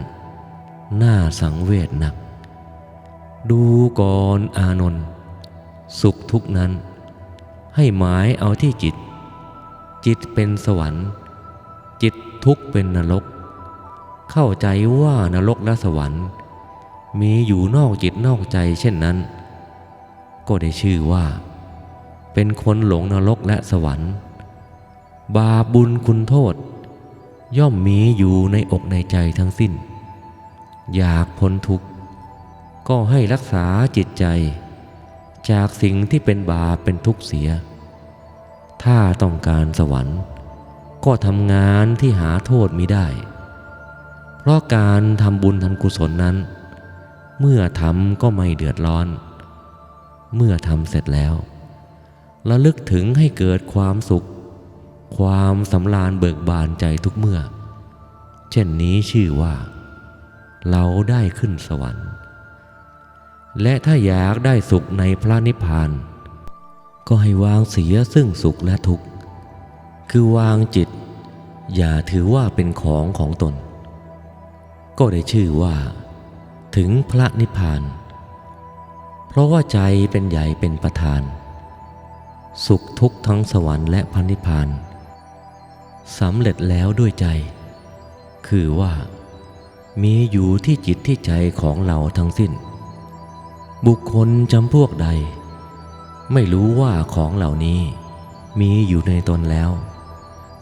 [SPEAKER 1] น่าสังเวชนักดูก่อนอานนท์สุขทุกข์นั้นให้หมายเอาที่จิตเป็นสวรรค์จิตทุกข์เป็นนรกเข้าใจว่านรกและสวรรค์มีอยู่นอกจิตนอกใจเช่นนั้นก็ได้ชื่อว่าเป็นคนหลงนรกและสวรรค์บาปบุญคุณโทษย่อมมีอยู่ในอกในใจทั้งสิ้นอยากพ้นทุกข์ก็ให้รักษาจิตใจจากสิ่งที่เป็นบาปเป็นทุกข์เสียถ้าต้องการสวรรค์ก็ทำงานที่หาโทษมิได้เพราะการทำบุญทำกุศลนั้นเมื่อทำก็ไม่เดือดร้อนเมื่อทำเสร็จแล้วระลึกถึงให้เกิดความสุขความสำราญเบิกบานใจทุกเมื่อเช่นนี้ชื่อว่าเราได้ขึ้นสวรรค์และถ้าอยากได้สุขในพระนิพพานก็ให้วางเสียซึ่งสุขและทุกข์คือวางจิตอย่าถือว่าเป็นของตนก็ได้ชื่อว่าถึงพระนิพพานเพ ราะว่าใจเป็นใหญ่เป็นประธาน สุขทุกข์ทั้งสวรรค์และพระนิพพานสำเร็จแล้วด้วยใจคือว่ามีอยู่ที่จิตที่ใจของเราทั้งสิ้นบุคคลจำพวกใดไม่รู้ว่าของเหล่านี้มีอยู่ในตนแล้ว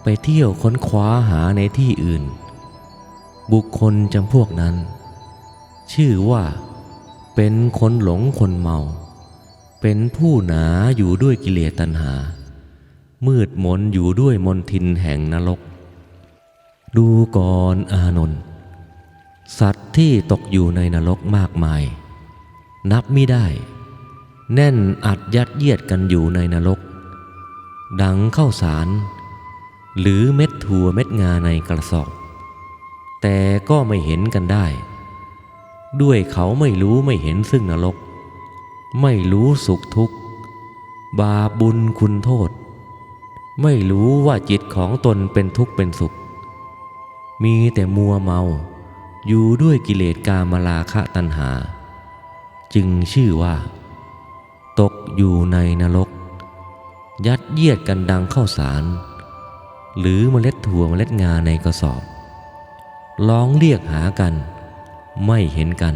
[SPEAKER 1] ไปเที่ยวค้นคว้าหาในที่อื่นบุคคลจำพวกนั้นชื่อว่าเป็นคนหลงคนเมาเป็นผู้หนาอยู่ด้วยกิเลสตัณหามืดมนอยู่ด้วยมลทินแห่งนรกดูก่อนอานนท์สัตว์ที่ตกอยู่ในนรกมากมายนับไม่ได้แน่นอัดยัดเยียดกันอยู่ในนรกดังข้าวสารหรือเม็ดถั่วเม็ดงาในกระสอบแต่ก็ไม่เห็นกันได้ด้วยเขาไม่รู้ไม่เห็นซึ่งนรกไม่รู้สุขทุกข์บาปบุญคุณโทษไม่รู้ว่าจิตของตนเป็นทุกข์เป็นสุขมีแต่มัวเมาอยู่ด้วยกิเลสกามราคะตัณหาจึงชื่อว่าตกอยู่ในนรกยัดเยียดกันดังข้าวสารหรือเมล็ดถั่วเมล็ดงาในกระสอบลองเรียกหากันไม่เห็นกัน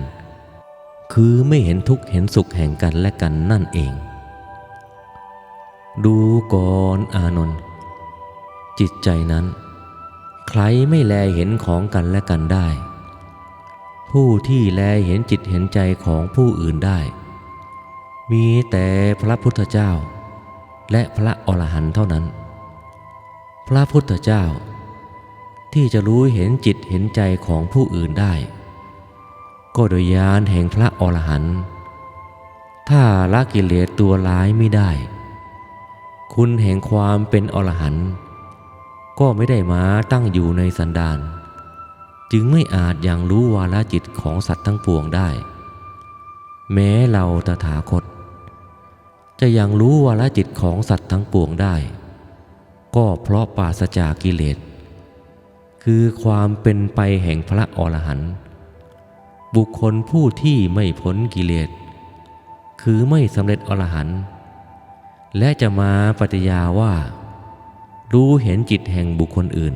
[SPEAKER 1] คือไม่เห็นทุกข์เห็นสุขแห่งกันและกันนั่นเองดูก่อนอานนท์จิตใจนั้นใครไม่แลเห็นของกันและกันได้ผู้ที่แลเห็นจิตเห็นใจของผู้อื่นได้มีแต่พระพุทธเจ้าและพระอรหันต์เท่านั้นพระพุทธเจ้าที่จะรู้เห็นจิตเห็นใจของผู้อื่นได้ก็โดยญาณแห่งพระอรหันต์ถ้าละกิเลสตัวร้ายไม่ได้คุณแห่งความเป็นอรหันต์ก็ไม่ได้มาตั้งอยู่ในสันดานจึงไม่อาจยังรู้วาระจิตของสัตว์ทั้งปวงได้แม้เราตถาคตจะยังรู้วาระจิตของสัตว์ทั้งปวงได้ก็เพราะปราศจากกิเลสคือความเป็นไปแห่งพระอรหันต์บุคคลผู้ที่ไม่พ้นกิเลสคือไม่สำเร็จอรหันต์และจะมาปฏิญาว่ารู้เห็นจิตแห่งบุคคลอื่น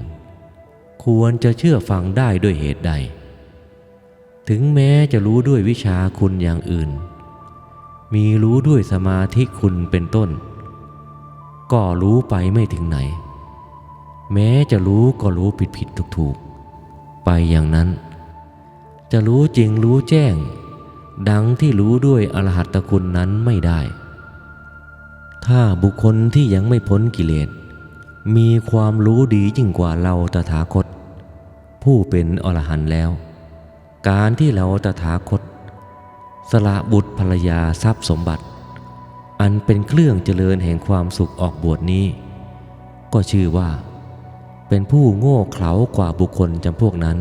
[SPEAKER 1] ควรจะเชื่อฟังได้ด้วยเหตุใดถึงแม้จะรู้ด้วยวิชาคุณอย่างอื่นมีรู้ด้วยสมาธิคุณเป็นต้นก็รู้ไปไม่ถึงไหนแม้จะรู้ก็รู้ผิดถูกไปอย่างนั้นจะรู้จริงรู้แจ้งดังที่รู้ด้วยอรหัตตคุณนั้นไม่ได้ถ้าบุคคลที่ยังไม่พ้นกิเลสมีความรู้ดียิ่งกว่าเราตถาคตผู้เป็นอรหันต์แล้วการที่เราตถาคตสละบุตรภรรยาทรัพย์สมบัติอันเป็นเครื่องเจริญแห่งความสุขออกบวชนี้ก็ชื่อว่าเป็นผู้โง่เขลากว่าบุคคลจำพวกนั้น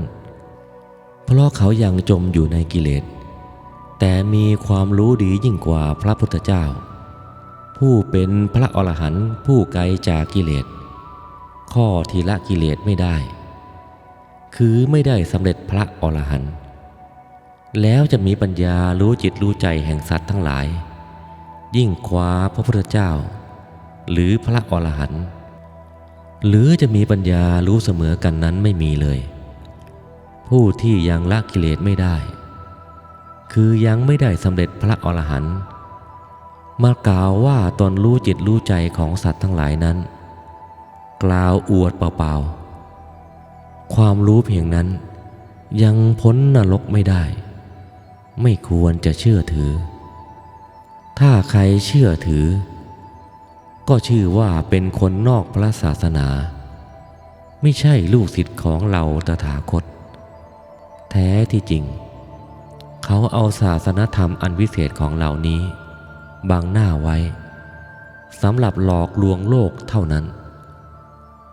[SPEAKER 1] เพราะเขายังจมอยู่ในกิเลสแต่มีความรู้ดียิ่งกว่าพระพุทธเจ้าผู้เป็นพระอรหันต์ผู้ไกลจากกิเลสข้อที่ละกิเลสไม่ได้คือไม่ได้สำเร็จพระอรหันต์แล้วจะมีปัญญารู้จิตรู้ใจแห่งสัตว์ทั้งหลายยิ่งกว่าพระพุทธเจ้าหรือพระอรหันต์หรือจะมีปัญญารู้เสมอกันนั้นไม่มีเลยผู้ที่ยังละกิเลสไม่ได้คือยังไม่ได้สำเร็จพระอรหันต์มากล่าวว่าตนรู้จิตรู้ใจของสัตว์ทั้งหลายนั้นกล่าวอวดเปล่าๆความรู้เพียงนั้นยังพ้นนรกไม่ได้ไม่ควรจะเชื่อถือถ้าใครเชื่อถือก็ชื่อว่าเป็นคนนอกพระศาสนาไม่ใช่ลูกศิษย์ของเราตถาคตแท้ที่จริงเขาเอาศาสนธรรมอันวิเศษของเหล่านี้บังหน้าไว้สำหรับหลอกลวงโลกเท่านั้น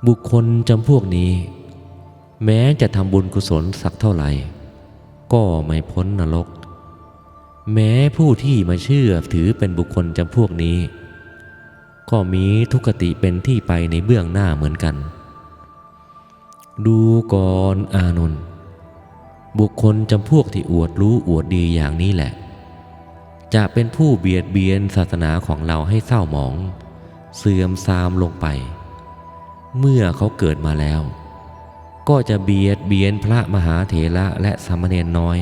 [SPEAKER 1] บุคคลจำพวกนี้แม้จะทำบุญกุศลสักเท่าไหร่ก็ไม่พ้นนรกแม้ผู้ที่มาเชื่อถือเป็นบุคคลจำพวกนี้ก็มีทุกขติเป็นที่ไปในเบื้องหน้าเหมือนกันดูก่อนอานนท์บุคคลจำพวกที่อวดรู้อวดดีอย่างนี้แหละ จะเป็นผู้เบียดเบียนศาสนาของเราให้เศร้าหมองเสื่อมทรามลงไปเมื่อเขาเกิดมาแล้วก็จะเบียดเบียนพระมหาเถระและสามเณรน้อย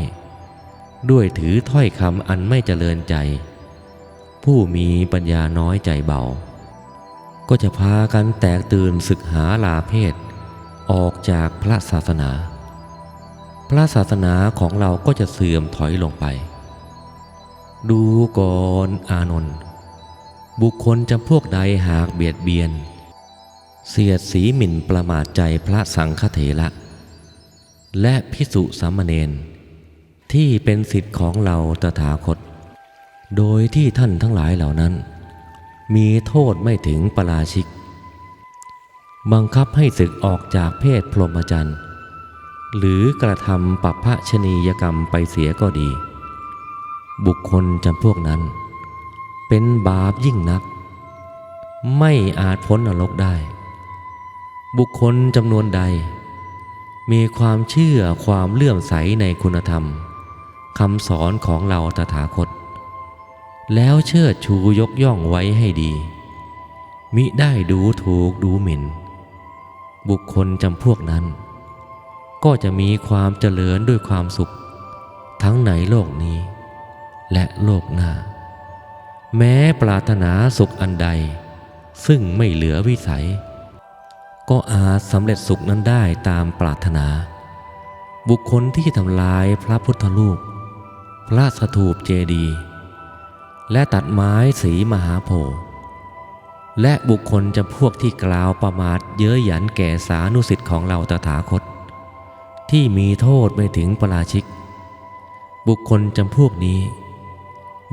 [SPEAKER 1] ด้วยถือถ้อยคำอันไม่เจริญใจผู้มีปัญญาน้อยใจเบาก็จะพากันแตกตื่นศึกหาลาเพศออกจากพระศาสนาพระศาสนาของเราก็จะเสื่อมถอยลงไปดูก่อนอานนท์บุคคลจำพวกใดหากเบียดเบียนเสียดสีหมิ่นประมาทใจพระสังฆเถระและภิกษุสามเณรที่เป็นศิษย์ของเราตถาคตโดยที่ท่านทั้งหลายเหล่านั้นมีโทษไม่ถึงปาราชิกบังคับให้สึกออกจากเพศพรหมจรรย์หรือกระทำปัพพชนียกรรมไปเสียก็ดีบุคคลจำพวกนั้นเป็นบาปยิ่งนักไม่อาจพ้นนรกได้บุคคลจำนวนใดมีความเชื่อความเลื่อมใสในคุณธรรมคำสอนของเราตถาคตแล้วเชิดชูยกย่องไว้ให้ดีมิได้ดูถูกดูหมิ่นบุคคลจำพวกนั้นก็จะมีความเจริญด้วยความสุขทั้งในโลกนี้และโลกหน้าแม้ปรารถนาสุขอันใดซึ่งไม่เหลือวิสัยก็อาจสำเร็จสุขนั้นได้ตามปรารถนาบุคคลที่ทำลายพระพุทธรูปพระสถูปเจดีย์และตัดไม้สีมหาโพธิ์และบุคคลจำพวกที่กล่าวประมาทเย้ยหยันแก่สานุสิทธิ์ของเราตถาคตที่มีโทษไม่ถึงปาราชิกบุคคลจำพวกนี้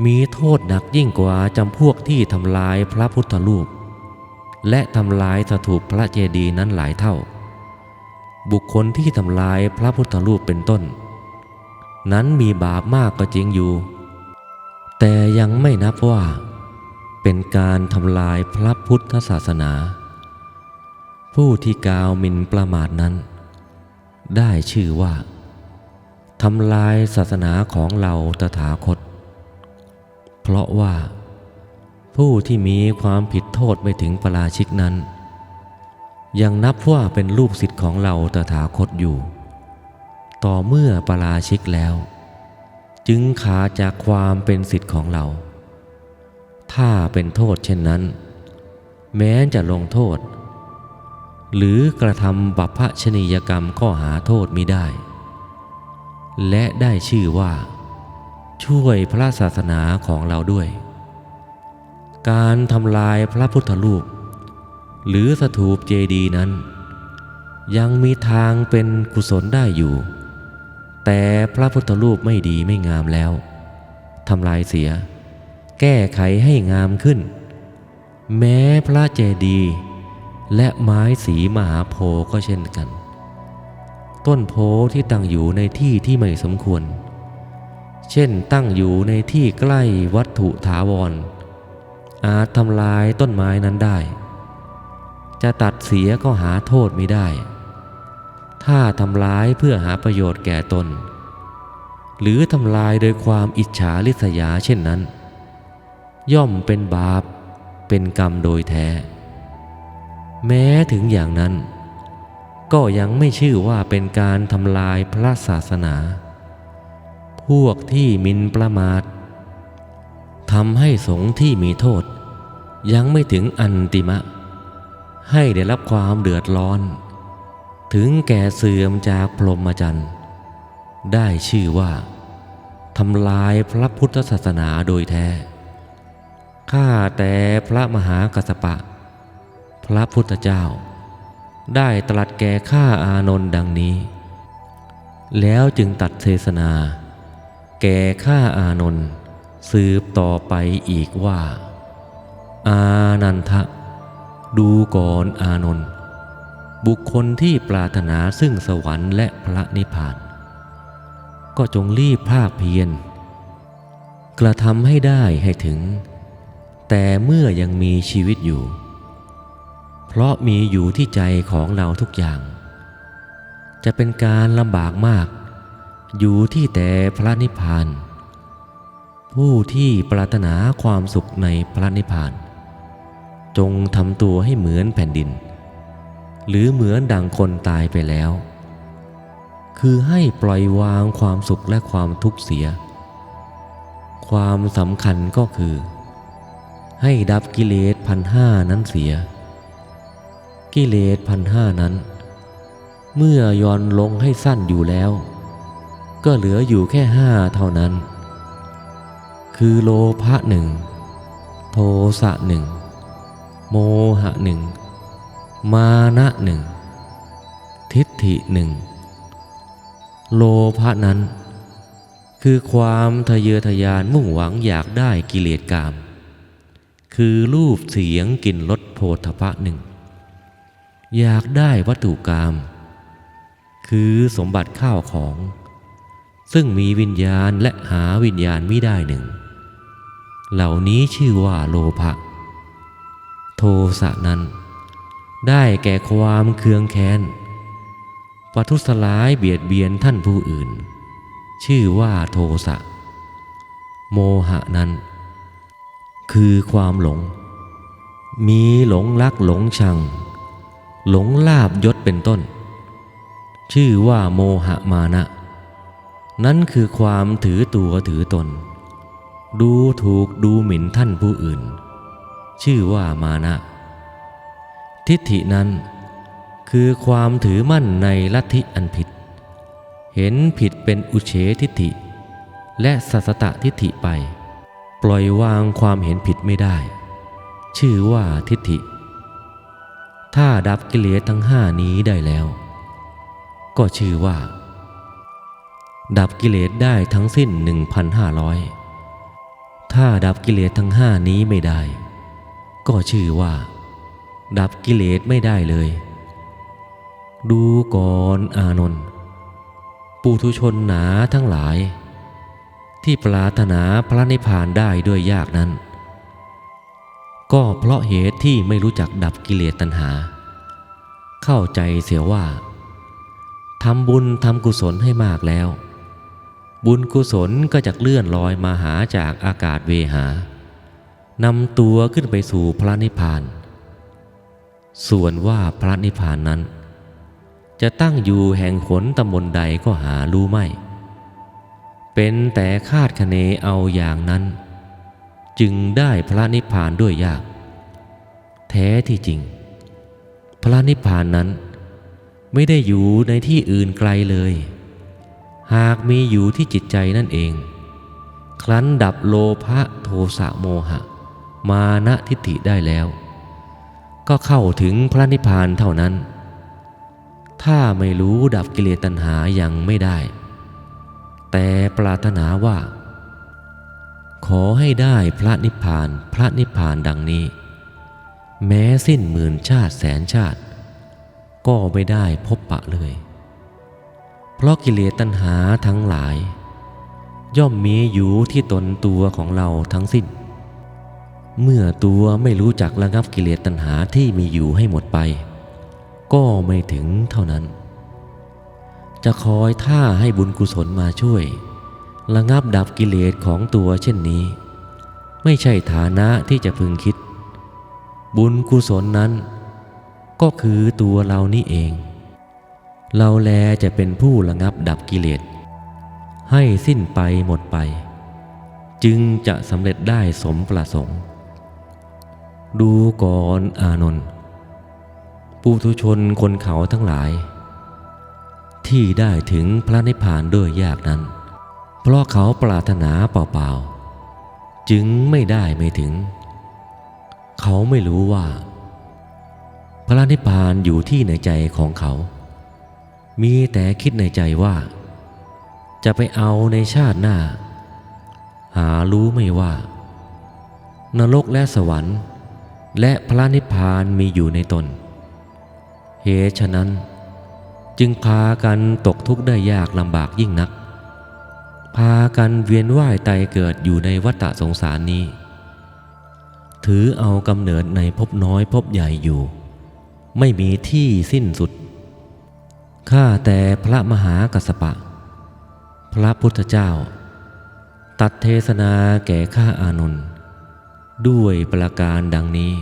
[SPEAKER 1] มีโทษหนักยิ่งกว่าจำพวกที่ทำลายพระพุทธรูปและทำลายสถูปพระเจดีย์นั้นหลายเท่าบุคคลที่ทำลายพระพุทธรูปเป็นต้นนั้นมีบาปมากก็จริงอยู่แต่ยังไม่นับว่าเป็นการทำลายพระพุทธศาสนาผู้ที่กล่าวหมิ่นประมาทนั้นได้ชื่อว่าทำลายศาสนาของเราตถาคตเพราะว่าผู้ที่มีความผิดโทษไม่ถึงปาราชิกนั้นยังนับว่าเป็นลูกศิษย์ของเราตถาคตอยู่ต่อเมื่อปาราชิกแล้วจึงขาดจากความเป็นศิษย์ของเราถ้าเป็นโทษเช่นนั้นแม้จะลงโทษหรือกระทำปัพพชนียกรรมก็หาโทษมิได้และได้ชื่อว่าช่วยพระศาสนาของเราด้วยการทำลายพระพุทธรูปหรือสถูปเจดีย์นั้นยังมีทางเป็นกุศลได้อยู่แต่พระพุทธรูปไม่ดีไม่งามแล้วทำลายเสียแก้ไขให้งามขึ้นแม้พระเจดีย์และไม้สีมหาโพธิ์ก็เช่นกันต้นโพธิ์ที่ตั้งอยู่ในที่ที่ไม่สมควรเช่นตั้งอยู่ในที่ใกล้วัตถุถาวรอาจทำลายต้นไม้นั้นได้จะตัดเสียก็หาโทษไม่ได้ถ้าทำลายเพื่อหาประโยชน์แก่ตนหรือทำลายโดยความอิจฉาริษยาเช่นนั้นย่อมเป็นบาปเป็นกรรมโดยแท้แม้ถึงอย่างนั้นก็ยังไม่ชื่อว่าเป็นการทำลายพระศาสนาพวกที่หมิ่นประมาททำให้สงฆ์ที่มีโทษยังไม่ถึงอันติมะให้ได้รับความเดือดร้อนถึงแก่เสื่อมจากพรหมจรรย์ได้ชื่อว่าทำลายพระพุทธศาสนาโดยแท้ข้าแต่พระมหากัสสปะพระพุทธเจ้าได้ตรัสแก่ข้าอานนท์ดังนี้แล้วจึงตัดเทศนาแก่ข้าอานนท์สืบต่อไปอีกว่าอานันทะดูก่อนอานนท์บุคคลที่ปรารถนาซึ่งสวรรค์และพระนิพพานก็จงรีบภาคเพียรกระทำให้ได้ให้ถึงแต่เมื่อยังมีชีวิตอยู่เพราะมีอยู่ที่ใจของเราทุกอย่างจะเป็นการลำบากมากอยู่ที่แต่พระนิพพาน ผู้ที่ปรารถนาความสุขในพระนิพพานจงทำตัวให้เหมือนแผ่นดินหรือเหมือนดังคนตายไปแล้วคือให้ปล่อยวางความสุขและความทุกข์เสียความสำคัญก็คือให้ดับกิเลส1,500นั้นเสียกิเลส1,500นั้นเมื่อย่อนลงให้สั้นอยู่แล้วก็เหลืออยู่แค่5เท่านั้นคือโลภะ1โทสะ1โมหะ1มานะ1ทิฏฐิ1โลภะนั้นคือความทะเยอทะยานมุ่งหวังอยากได้กิเลสกามคือรูปเสียงกลิ่นรสโผฏฐัพพะอยากได้วัตถุกามคือสมบัติข้าวของซึ่งมีวิญญาณและหาวิญญาณมิได้เหล่านี้ชื่อว่าโลภะโทสะนั้นได้แก่ความเคืองแค้นประทุษร้ายเบียดเบียนท่านผู้อื่นชื่อว่าโทสะโมหะนั้นคือความหลงมีหลงรักหลงชังหลงลาภยศเป็นต้นชื่อว่าโมหะมานะนั้นคือความถือตัวถือตนดูถูกดูหมิ่นท่านผู้อื่นชื่อว่ามานะทิฏฐินั้นคือความถือมั่นในลัทธิอันผิดเห็นผิดเป็นอุเฉทิฏฐิและสัสสตทิฏฐิไปปล่อยวางความเห็นผิดไม่ได้ชื่อว่าทิฏฐิถ้าดับกิเลสทั้ง5นี้ได้แล้วก็ชื่อว่าดับกิเลสได้ทั้งสิ้น 1,500 ถ้าดับกิเลสทั้ง5นี้ไม่ได้ก็ชื่อว่าดับกิเลสไม่ได้เลยดูก่อนอานนท์ปุถุชนหนาทั้งหลายที่ปรารถนาพระนิพพานได้ด้วยยากนั้นก็เพราะเหตุที่ไม่รู้จักดับกิเลสตัณหาเข้าใจเสียว่าทำบุญทำกุศลให้มากแล้วบุญกุศลก็จะเลื่อนลอยมาหาจากอากาศเวหานำตัวขึ้นไปสู่พระนิพพานส่วนว่าพระนิพพานนั้นจะตั้งอยู่แห่งหนตำบลใดก็หารู้ไม่เป็นแต่คาดคะเนเอาอย่างนั้นจึงได้พระนิพพานด้วยยากแท้ที่จริงพระนิพพานนั้นไม่ได้อยู่ในที่อื่นไกลเลยหากมีอยู่ที่จิตใจนั่นเองครั้นดับโลภะโทสะโมหะมานะทิฏฐิได้แล้วก็เข้าถึงพระนิพพานเท่านั้นถ้าไม่รู้ดับกิเลสตัณหายังไม่ได้แต่ปรารถนาว่าขอให้ได้พระนิพพานดังนี้แม้สิ้นหมื่นชาติแสนชาติก็ไม่ได้พบปะเลยเพราะกิเลสตัณหาทั้งหลายย่อมมีอยู่ที่ตนตัวของเราทั้งสิ้นเมื่อตัวไม่รู้จักระงับกิเลสตัณหาที่มีอยู่ให้หมดไปก็ไม่ถึงเท่านั้นจะคอยท่าให้บุญกุศลมาช่วยระงับดับกิเลสของตัวเช่นนี้ไม่ใช่ฐานะที่จะพึงคิดบุญกุศลนั้นก็คือตัวเรานี่เองเราแลจะเป็นผู้ระงับดับกิเลสให้สิ้นไปหมดไปจึงจะสำเร็จได้สมประสงค์ดูก่อนอานนท์ปุถุชนคนเขาทั้งหลายที่ได้ถึงพระนิพพานด้วยยากนั้นเพราะเขาปรารถนาเปล่าๆจึงไม่ได้ไม่ถึงเขาไม่รู้ว่าพระนิพพานอยู่ที่ในใจของเขามีแต่คิดในใจว่าจะไปเอาในชาติหน้าหารู้ไม่ว่านรกและสวรรค์และพระนิพพานมีอยู่ในตนเหตุฉะนั้นจึงพากันตกทุกข์ได้ยากลำบากยิ่งนักพากันเวียนว่ายตายเกิดอยู่ในวัฏสงสารนี้ถือเอากำเนิดในภพน้อยภพใหญ่อยู่ไม่มีที่สิ้นสุดข้าแต่พระมหากัสสปะพระพุทธเจ้า ตัดเทศนาแก่ข้าอานนท์ด้วยประการดังนี้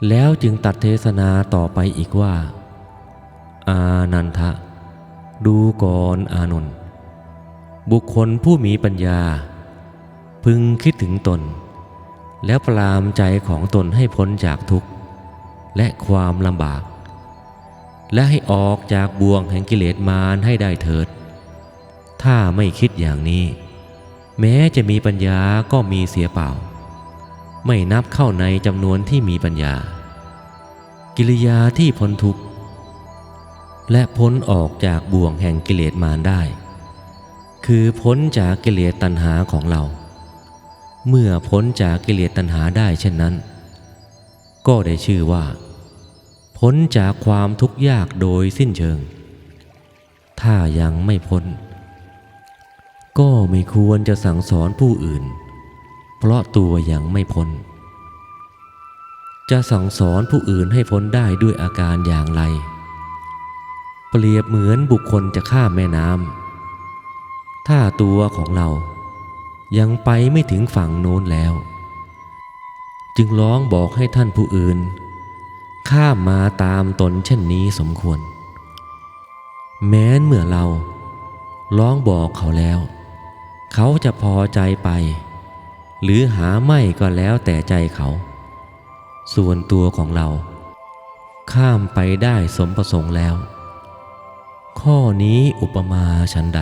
[SPEAKER 1] แล้วจึงตัดเทศนาต่อไปอีกว่าอานันทะดูก่อนอานนท์บุคคลผู้มีปัญญาพึงคิดถึงตนแล้วปรามใจของตนให้พ้นจากทุกข์และความลำบากและให้ออกจากบ่วงแห่งกิเลสมารให้ได้เถิดถ้าไม่คิดอย่างนี้แม้จะมีปัญญาก็มีเสียเปล่าไม่นับเข้าในจำนวนที่มีปัญญากิริยาที่พ้นทุกข์และพ้นออกจากบ่วงแห่งกิเลสมารได้คือพ้นจากกิเลสตัณหาของเราเมื่อพ้นจากกิเลสตัณหาได้เช่นนั้นก็ได้ชื่อว่าพ้นจากความทุกข์ยากโดยสิ้นเชิงถ้ายังไม่พ้นก็ไม่ควรจะสั่งสอนผู้อื่นเพราะตัวยังไม่พ้นจะสั่งสอนผู้อื่นให้พ้นได้ด้วยอาการอย่างไรเปรียบเหมือนบุคคลจะข้ามแม่น้ำถ้าตัวของเรายังไปไม่ถึงฝั่งโน้นแล้วจึงร้องบอกให้ท่านผู้อื่นข้ามมาตามตนเช่นนี้สมควรแม้นเมื่อเราร้องบอกเขาแล้วเขาจะพอใจไปหรือหาไม่ก็แล้วแต่ใจเขาส่วนตัวของเราข้ามไปได้สมประสงค์แล้วข้อนี้อุปมาฉันใด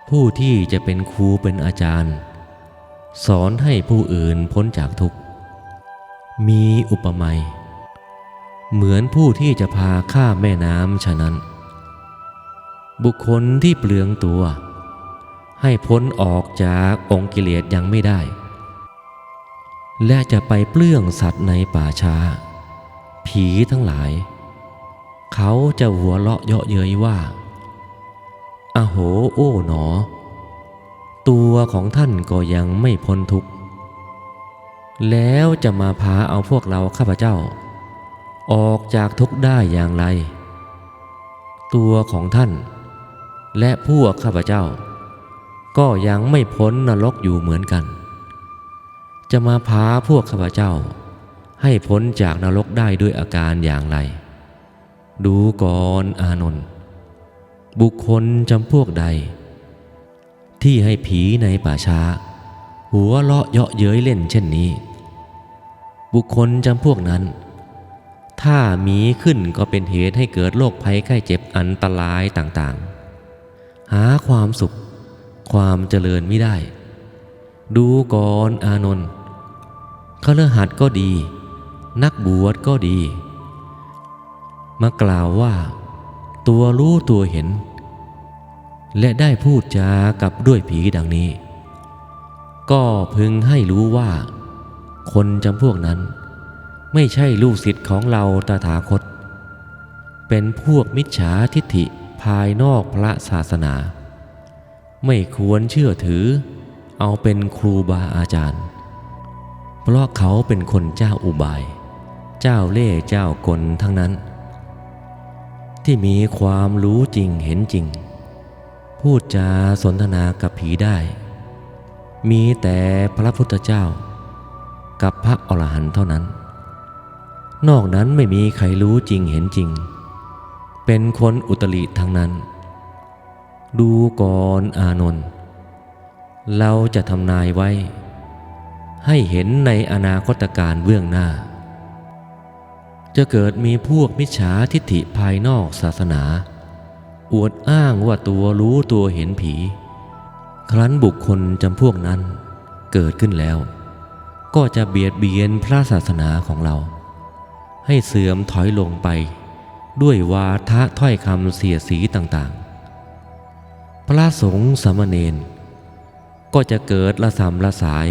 [SPEAKER 1] ผู้ที่จะเป็นครูเป็นอาจารย์สอนให้ผู้อื่นพ้นจากทุกข์มีอุปมาเหมือนผู้ที่จะพาข้ามแม่น้ำฉะนั้นบุคคลที่เปลืองตัวให้พ้นออกจากองค์กิเลสยังไม่ได้และจะไปเปลื้องสัตว์ในป่าช้าผีทั้งหลายเขาจะหัวเราะเยาะเย้ยว่าอโหโอ้หนอตัวของท่านก็ยังไม่พ้นทุกข์แล้วจะมาพาเอาพวกเราข้าพเจ้าออกจากทุกข์ได้อย่างไรตัวของท่านและพวกข้าพเจ้าก็ยังไม่พ้นนรกอยู่เหมือนกันจะมาพาพวกข้าพเจ้าให้พ้นจากนรกได้ด้วยอาการอย่างไรดูก่อนอานนท์บุคคลจำพวกใดที่ให้ผีในป่าช้าหัวเราะเยาะเย้ยเล่นเช่นนี้บุคคลจำพวกนั้นถ้ามีขึ้นก็เป็นเหตุให้เกิดโรคภัยไข้เจ็บอันตรายต่างๆหาความสุขความเจริญไม่ได้ดูก่อนอานนท์คฤหัสถ์ก็ดีนักบวชก็ดีมากล่าวว่าตัวรู้ตัวเห็นและได้พูดจากับด้วยผีดังนี้ก็พึงให้รู้ว่าคนจำพวกนั้นไม่ใช่ลูกศิษย์ของเราตถาคตเป็นพวกมิจฉาทิฏฐิภายนอกพระศาสนาไม่ควรเชื่อถือเอาเป็นครูบาอาจารย์เพราะเขาเป็นคนเจ้าอุบายเจ้าเล่ห์เจ้ากลทั้งนั้นที่มีความรู้จริงเห็นจริงพูดจาสนทนากับผีได้มีแต่พระพุทธเจ้ากับพระอรหันต์เท่านั้นนอกนั้นไม่มีใครรู้จริงเห็นจริงเป็นคนอุตริทั้งนั้นดูก่อนอานนท์เราจะทำนายไว้ให้เห็นในอนาคตการเบื้องหน้าจะเกิดมีพวกมิจฉาทิฏฐิภายนอกศาสนาอวดอ้างว่าตัวรู้ตัวเห็นผีครั้นบุคคลจำพวกนั้นเกิดขึ้นแล้วก็จะเบียดเบียนพระศาสนาของเราให้เสื่อมถอยลงไปด้วยวาทะถ้อยคำเสียดสีต่างๆพระสงฆ์สามเณรก็จะเกิดละสำละสาย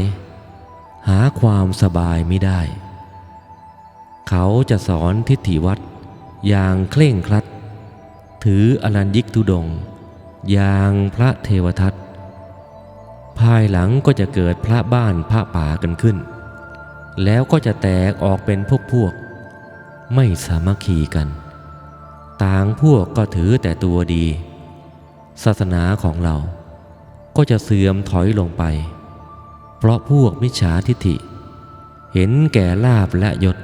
[SPEAKER 1] หาความสบายไม่ได้เขาจะสอนทิฏฐิวัดอย่างเคร่งครัดถืออรัญญิกธุดงค์อย่างพระเทวทัตภายหลังก็จะเกิดพระบ้านพระป่ากันขึ้นแล้วก็จะแตกออกเป็นพวกไม่สามัคคีกันต่างพวกก็ถือแต่ตัวดีศาสนาของเรา ก็จะเสื่อมถอยลงไปเพราะพวกมิจฉาทิฏฐิเห็นแก่ลาภและยศ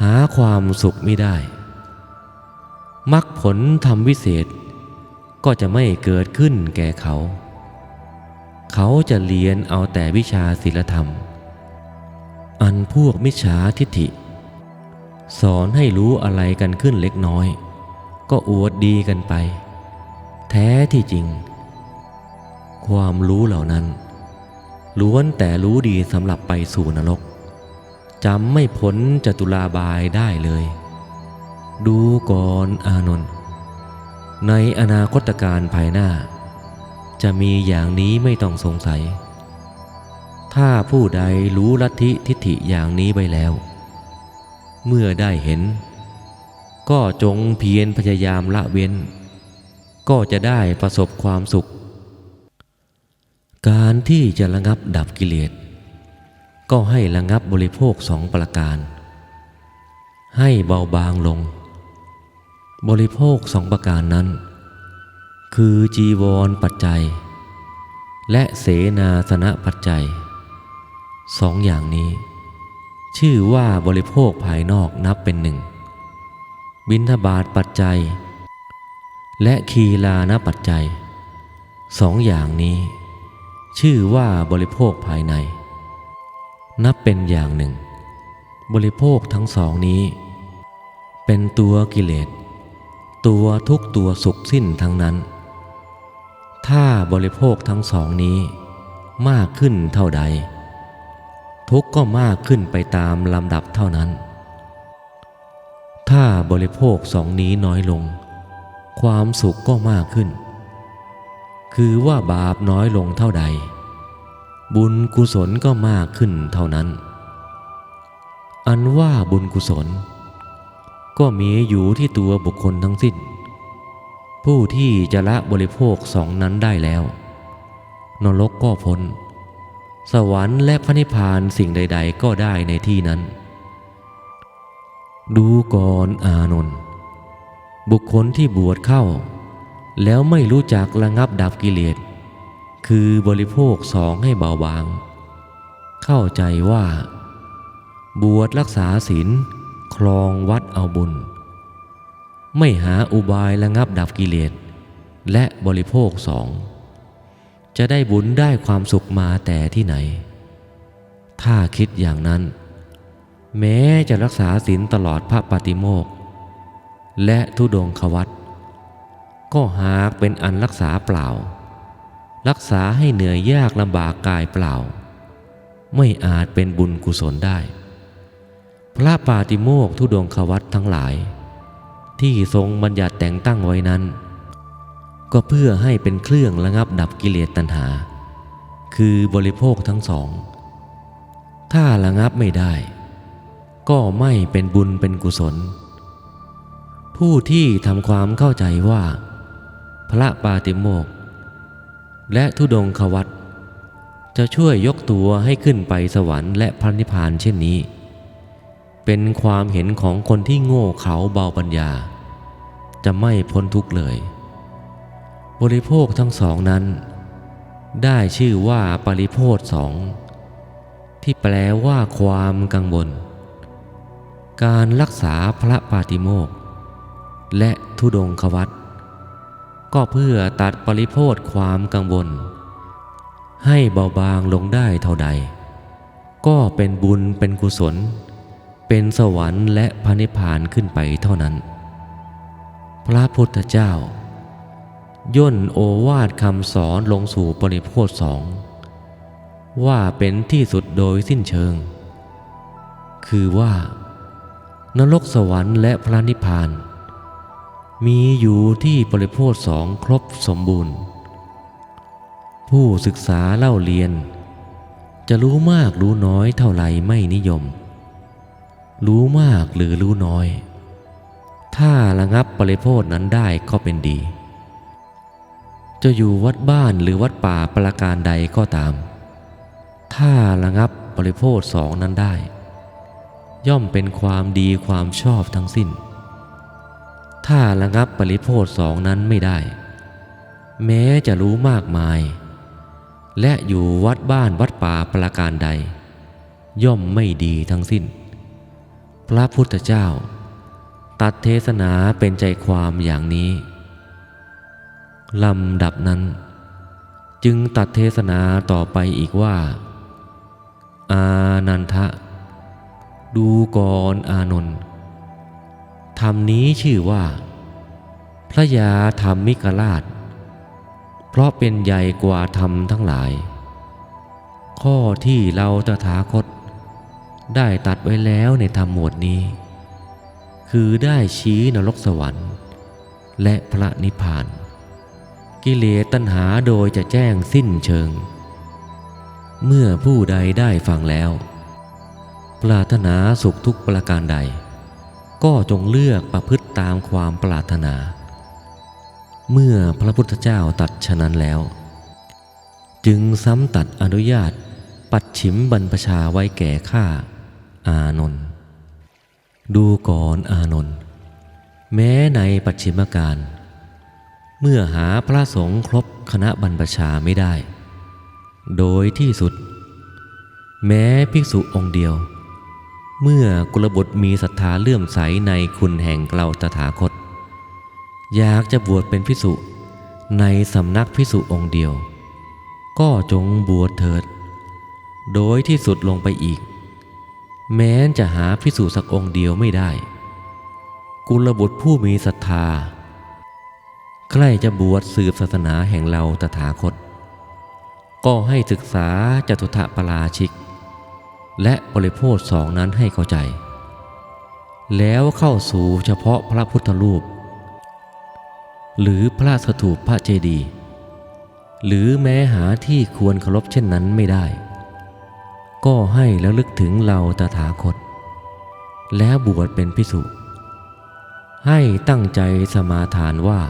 [SPEAKER 1] หาความสุขไม่ได้มรรคผลธรรมวิเศษก็จะไม่เกิดขึ้นแก่เขาเขาจะเรียนเอาแต่วิชาศีลธรรมอันพวกมิจฉาทิฏฐิสอนให้รู้อะไรกันขึ้นเล็กน้อยก็อวดดีกันไปแท้ที่จริงความรู้เหล่านั้นล้วนแต่รู้ดีสำหรับไปสู่นรกจำไม่พ้นจตุราบายได้เลยดูก่อนอานนท์ในอนาคตการภายหน้าจะมีอย่างนี้ไม่ต้องสงสัยถ้าผู้ใดรู้ลัทธิทิฏฐิอย่างนี้ไว้แล้วเมื่อได้เห็นก็จงเพียรพยายามละเว้นก็จะได้ประสบความสุขการที่จะระงับดับกิเลสก็ให้ระงับบริโภคสองประการให้เบาบางลงบริโภคสองประการนั้นคือจีวรปัจจัยและเสนาสนะปัจจัยสองอย่างนี้ชื่อว่าบริโภคภายนอกนับเป็นหนึ่งบิณฑบาตปัจจัยและคีลานปัจจัยสองอย่างนี้ชื่อว่าบริโภคภายในนับเป็นอย่างหนึ่งบริโภคทั้งสองนี้เป็นตัวกิเลสตัวทุกข์ตัวสุขสิ้นทั้งนั้นถ้าบริโภคทั้งสองนี้มากขึ้นเท่าใดทุกข์ก็มากขึ้นไปตามลำดับเท่านั้นถ้าบริโภคสองนี้น้อยลงความสุขก็มากขึ้นคือว่าบาปน้อยลงเท่าใดบุญกุศลก็มากขึ้นเท่านั้นอันว่าบุญกุศลก็มีอยู่ที่ตัวบุคคลทั้งสิ้นผู้ที่จะละบริโภคสองนั้นได้แล้วนรกก็พ้นสวรรค์และพระนิพพานสิ่งใดๆก็ได้ในที่นั้นดูก่อนอานนท์บุคคลที่บวชเข้าแล้วไม่รู้จักระงับดับกิเลสคือบริโภคสองให้เบาบางเข้าใจว่าบวชรักษาศีลครองวัดเอาบุญไม่หาอุบายระงับดับกิเลสและบริโภคสองจะได้บุญได้ความสุขมาแต่ที่ไหนถ้าคิดอย่างนั้นแม้จะรักษาศีลตลอดพระปาติโมกข์และธุดงควัตรก็หากเป็นอันรักษาเปล่ารักษาให้เหนื่อยยากลำบากกายเปล่าไม่อาจเป็นบุญกุศลได้พระปาติโมกข์ธุดงควัตรทั้งหลายที่ทรงบัญญัติแต่งตั้งไว้นั้นก็เพื่อให้เป็นเครื่องระงับดับกิเลสตัณหาคือบริโภคทั้งสองถ้าระงับไม่ได้ก็ไม่เป็นบุญเป็นกุศลผู้ที่ทำความเข้าใจว่าพระปาติโมกข์และธุดงควัตรจะช่วยยกตัวให้ขึ้นไปสวรรค์และพระนิพพานเช่นนี้เป็นความเห็นของคนที่โง่เขลาเบาปัญญาจะไม่พ้นทุกข์เลยบริโภคทั้งสองนั้นได้ชื่อว่าปริโภคสองที่แปลว่าความกังวลการรักษาพระปาติโมกข์และธุดงควัตรก็เพื่อตัดปริโภคความกังวลให้เบาบางลงได้เท่าใดก็เป็นบุญเป็นกุศลเป็นสวรรค์และพระนิพพานขึ้นไปเท่านั้นพระพุทธเจ้าย่นโอวาทคำสอนลงสู่ปริโภคสองว่าเป็นที่สุดโดยสิ้นเชิงคือว่านรกสวรรค์และพระนิพพานมีอยู่ที่ปริโภคสองครบสมบูรณ์ผู้ศึกษาเล่าเรียนจะรู้มากรู้น้อยเท่าไรไม่นิยมรู้มากหรือรู้น้อยถ้าระงับปริโภคนั้นได้ก็เป็นดีจะอยู่วัดบ้านหรือวัดป่าประการใดก็ตามถ้าระงับปริโภคสองนั้นได้ย่อมเป็นความดีความชอบทั้งสิ้นถ้าระงับปริโภคสองนั้นไม่ได้แม้จะรู้มากมาย และอยู่วัดบ้านวัดป่าประการใดย่อมไม่ดีทั้งสิ้นพระพุทธเจ้าตรัสเทศนาเป็นใจความอย่างนี้ลำดับนั้นจึงตรัสเทศนาต่อไปอีกว่าอานันทะดูก่อนอานนท์ธรรมนี้ชื่อว่าพระยาธรรมิกราชเพราะเป็นใหญ่กว่าธรรมทั้งหลายข้อที่เราตถาคตได้ตัดไว้แล้วในธรรมหมวดนี้คือได้ชี้นรกสวรรค์และพระนิพพานกิเลสตัณหาโดยจะแจ้งสิ้นเชิงเมื่อผู้ใดได้ฟังแล้วปรารถนาสุขทุกประการใดก็จงเลือกประพฤติตามความปรารถนาเมื่อพระพุทธเจ้าตรัสฉะนั้นแล้วจึงซ้ำตรัสอนุญาตปัดฉิมบรรพชาไว้แก่ข้าอานนท์ดูก่อนอานนท์แม้ในปัจฉิมการเมื่อหาพระสงฆ์ครบคณะบรรพชาไม่ได้โดยที่สุดแม้ภิกษุองค์เดียวเมื่อกุลบุตรมีศรัทธาเลื่อมใสในคุณแห่งเราตถาคตอยากจะบวชเป็นภิกษุในสำนักภิกษุองค์เดียวก็จงบวชเถิดโดยที่สุดลงไปอีกแม้จะหาภิกษุสักองค์เดียวไม่ได้กุลบุตรผู้มีศรัทธาใกล้จะบวชสืบศาสนาแห่งเราตถาคตก็ให้ศึกษาจตุถปาราชิกและปริโภทสองนั้นให้เข้าใจแล้วเข้าสู่เฉพาะพระพุทธรูปหรือพระสถูปพระเจดีย์หรือแม้หาที่ควรเคารพเช่นนั้นไม่ได้ก็ให้ระลึกถึงเราตถาคตแล้วบวชเป็นภิกษุให้ตั้งใจสมาทานว่า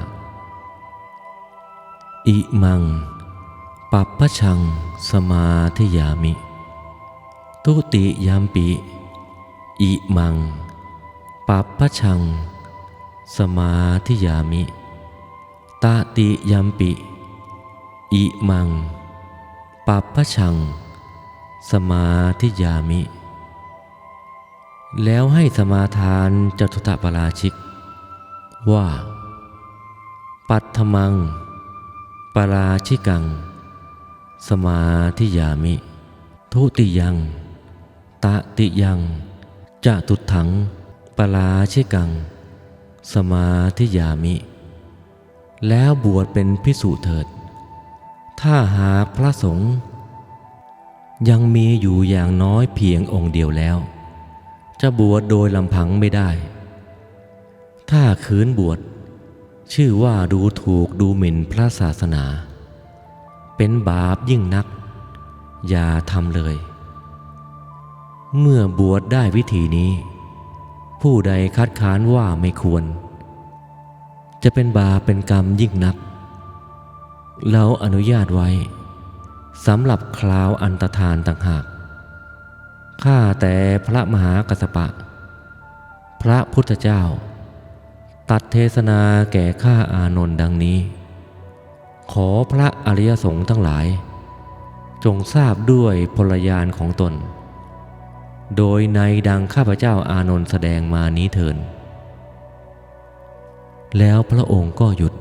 [SPEAKER 1] อิมังปัปปชังสมาธิยามิทุติยามปิอิมังปัปปชังสมาธิยามิตติยามปิอิมังปัปปชังสมาธิยามิแล้วให้สมาทานจตุถปาราชิกว่าปัทถมังปาราชิกังสมาธิยามิทุติยังตติยังจตุถังปาราชิกังสมาธิยามิแล้วบวชเป็นภิกษุเถิดถ้าหากพระสงฆ์ยังมีอยู่อย่างน้อยเพียงองค์เดียวแล้วจะบวชโดยลำพังไม่ได้ถ้าขืนบวชชื่อว่าดูถูกดูหมิ่นพระศาสนาเป็นบาปยิ่งนักอย่าทำเลยเมื่อบวชได้วิธีนี้ผู้ใดคัดค้านว่าไม่ควรจะเป็นบาปเป็นกรรมยิ่งนักเราอนุญาตไว้สำหรับคราวอันตรธานต่างหากข้าแต่พระมหากัสสปะพระพุทธเจ้าตรัสเทศนาแก่ข้าอานนท์ดังนี้ขอพระอริยสงฆ์ทั้งหลายจงทราบด้วยพลญาณของตนโดยในดังข้าพเจ้าอานนท์แสดงมานี้เถิดแล้วพระองค์ก็หยุด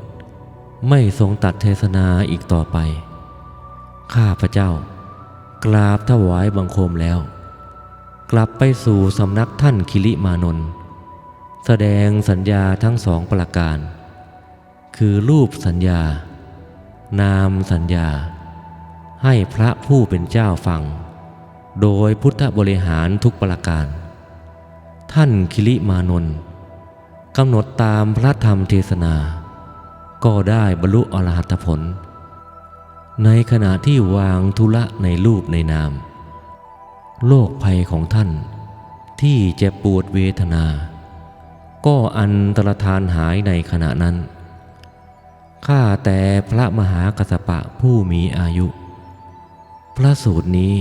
[SPEAKER 1] ไม่ทรงตรัสเทศนาอีกต่อไปข้าพเจ้ากราบถวายบังคมแล้วกลับไปสู่สำนักท่านคิลิมานนท์แสดงสัญญาทั้งสองประการคือรูปสัญญานามสัญญาให้พระผู้เป็นเจ้าฟังโดยพุทธบริหารทุกประการท่านคิลิมานนท์กำหนดตามพระธรรมเทศนาก็ได้บรรลุอรหัตผลในขณะที่วางธุระในรูปในนามโรคภัยของท่านที่เจ็บปวดเวทนาก็อันตรธานหายในขณะนั้นข้าแต่พระมหากัสสปะผู้มีอายุพระสูตรนี้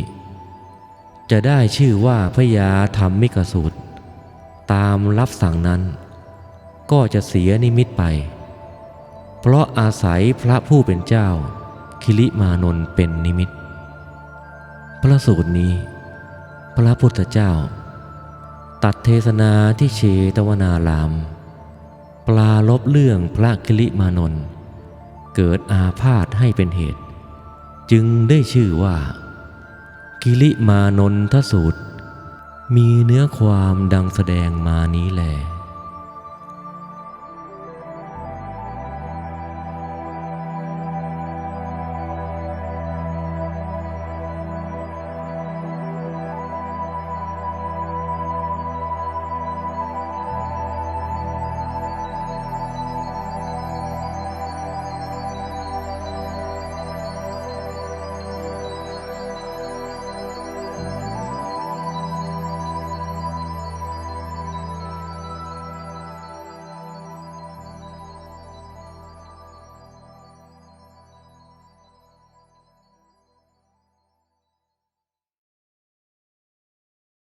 [SPEAKER 1] จะได้ชื่อว่าพยาธรรมิกสูตรตามรับสั่งนั้นก็จะเสียนิมิตไปเพราะอาศัยพระผู้เป็นเจ้า คิลิมานนท์เป็นนิมิตพระสูตรนี้พระพุทธเจ้าตัดเทศนาที่เชตวนารามปลาลบเรื่องพระคิลิมานนท์เกิดอาพาธให้เป็นเหตุจึงได้ชื่อว่าคิลิมานนทสูตรมีเนื้อความดังแสดงมานี้แล